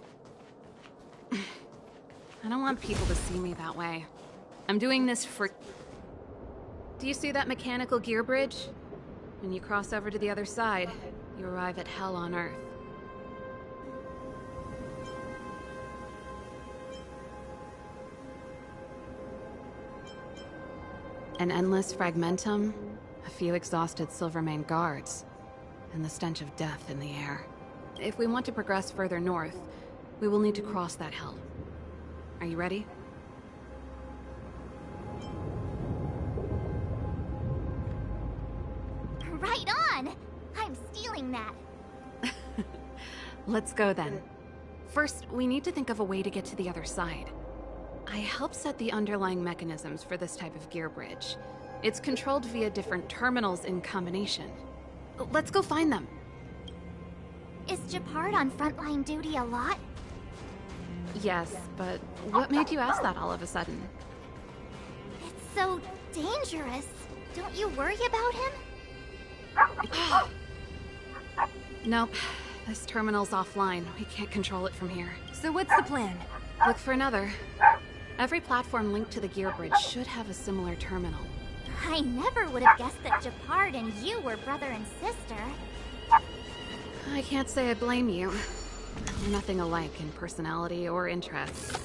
I don't want people to see me that way. I'm doing this for... Do you see that mechanical gear bridge? When you cross over to the other side, you arrive at Hell on Earth. An endless fragmentum, a few exhausted Silvermane guards, and the stench of death in the air. If we want to progress further north, we will need to cross that hell. Are you ready? Right on! I'm stealing that. Let's go then. First, we need to think of a way to get to the other side. I helped set the underlying mechanisms for this type of gear bridge. It's controlled via different terminals in combination. Let's go find them. Is Gepard on frontline duty a lot? Yes, but what made you ask that all of a sudden? It's so dangerous. Don't you worry about him? Nope. This terminal's offline. We can't control it from here. So what's the plan? Look for another. Every platform linked to the gear bridge should have a similar terminal. I never would have guessed that Gepard and you were brother and sister. I can't say I blame you. We're nothing alike in personality or interests.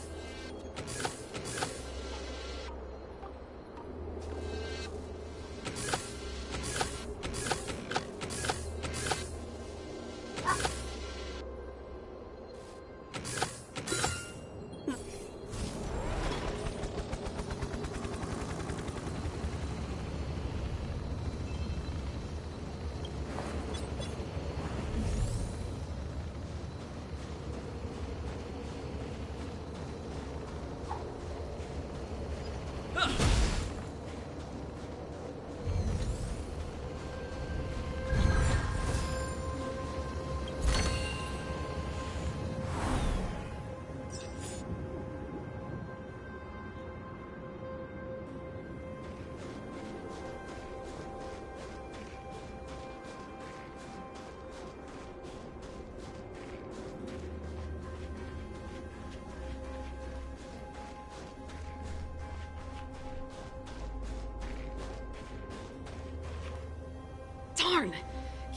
Darn!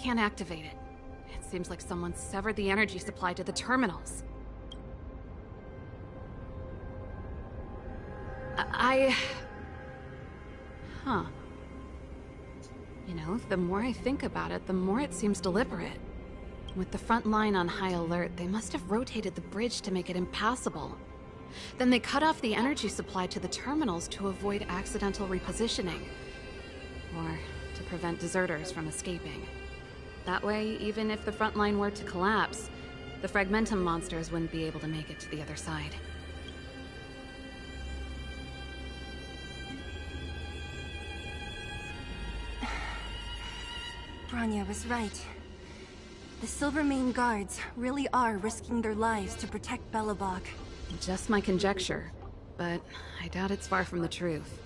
Can't activate it. It seems like someone severed the energy supply to the terminals. Huh. You know, the more I think about it, the more it seems deliberate. With the front line on high alert, they must have rotated the bridge to make it impassable. Then they cut off the energy supply to the terminals to avoid accidental repositioning. Or to prevent deserters from escaping. That way, even if the front line were to collapse, the Fragmentum monsters wouldn't be able to make it to the other side. Bronya was right. The Silvermane guards really are risking their lives to protect Belobog. Just my conjecture, but I doubt it's far from the truth.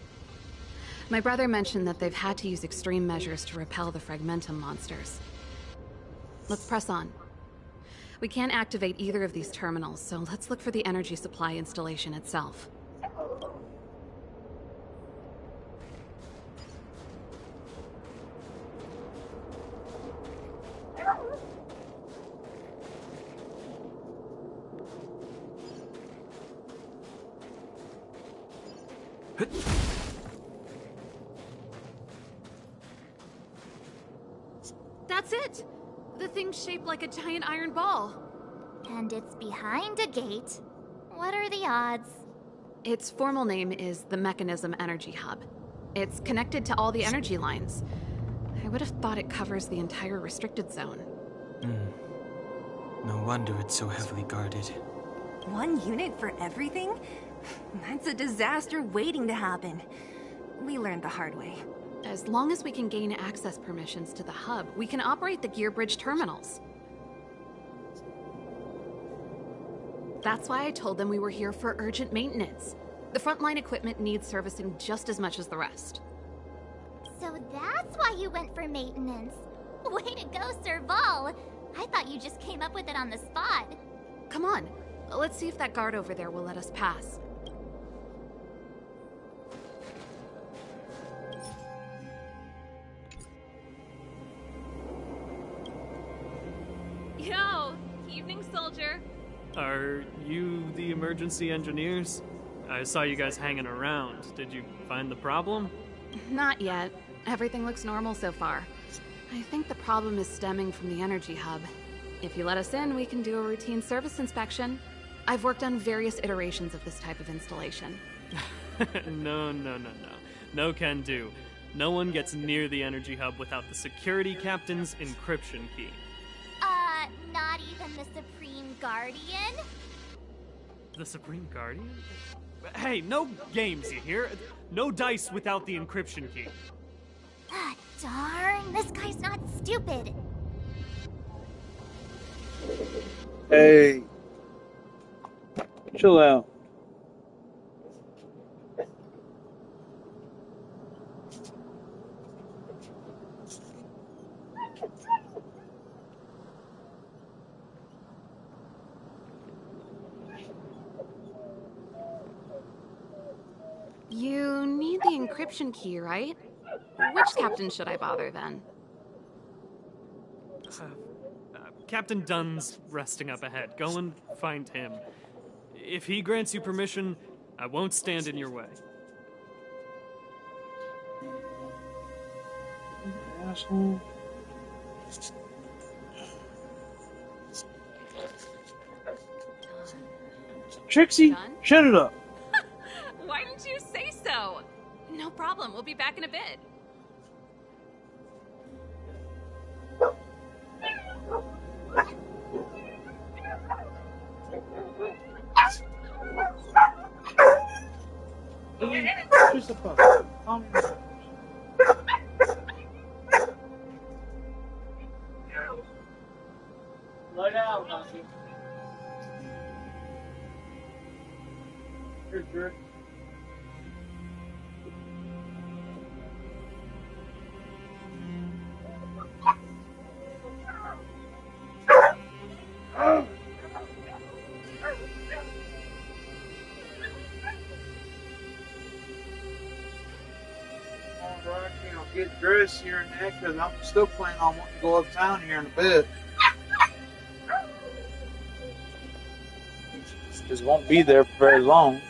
My brother mentioned that they've had to use extreme measures to repel the Fragmentum monsters. Let's press on. We can't activate either of these terminals, so let's look for the energy supply installation itself. That's it! The thing's shaped like a giant iron ball. And it's behind a gate. What are the odds? Its formal name is the Mechanism Energy Hub. It's connected to all the energy lines. I would have thought it covers the entire restricted zone. No wonder it's so heavily guarded. One unit for everything? That's a disaster waiting to happen. We learned the hard way. As long as we can gain access permissions to the hub, we can operate the Gearbridge terminals. That's why I told them we were here for urgent maintenance. The frontline equipment needs servicing just as much as the rest. So that's why you went for maintenance. Way to go, Serval! I thought you just came up with it on the spot. Come on, let's see if that guard over there will let us pass. Yo, evening, soldier. Are you the emergency engineers? I saw you guys hanging around. Did you find the problem? Not yet. Everything looks normal so far. I think the problem is stemming from the energy hub. If you let us in, we can do a routine service inspection. I've worked on various iterations of this type of installation. No. No can do. No one gets near the energy hub without the security captain's encryption key. Not even the Supreme Guardian? The Supreme Guardian? Hey, no games, you hear? No dice without the encryption key. Ah, darn, this guy's not stupid. Hey. Chill out. You need the encryption key, right? Which captain should I bother then? Captain Dunn's resting up ahead. Go and find him. If he grants you permission, I won't stand in your way. Asshole. Trixie, shut it up. Why didn't you say so? No problem, we'll be back in a bit. Just a pup. Lay down, Nancy. Here, Jerry. Get dressed here and there because I'm still planning on wanting to go uptown here in a bit. Just won't be there for very long.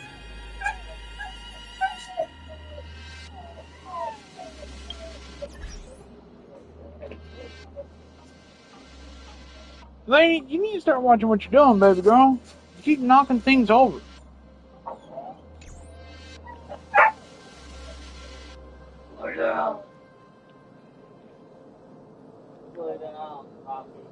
Lady, you need to start watching what you're doing, baby girl. You keep knocking things over. Lay down. Lay down.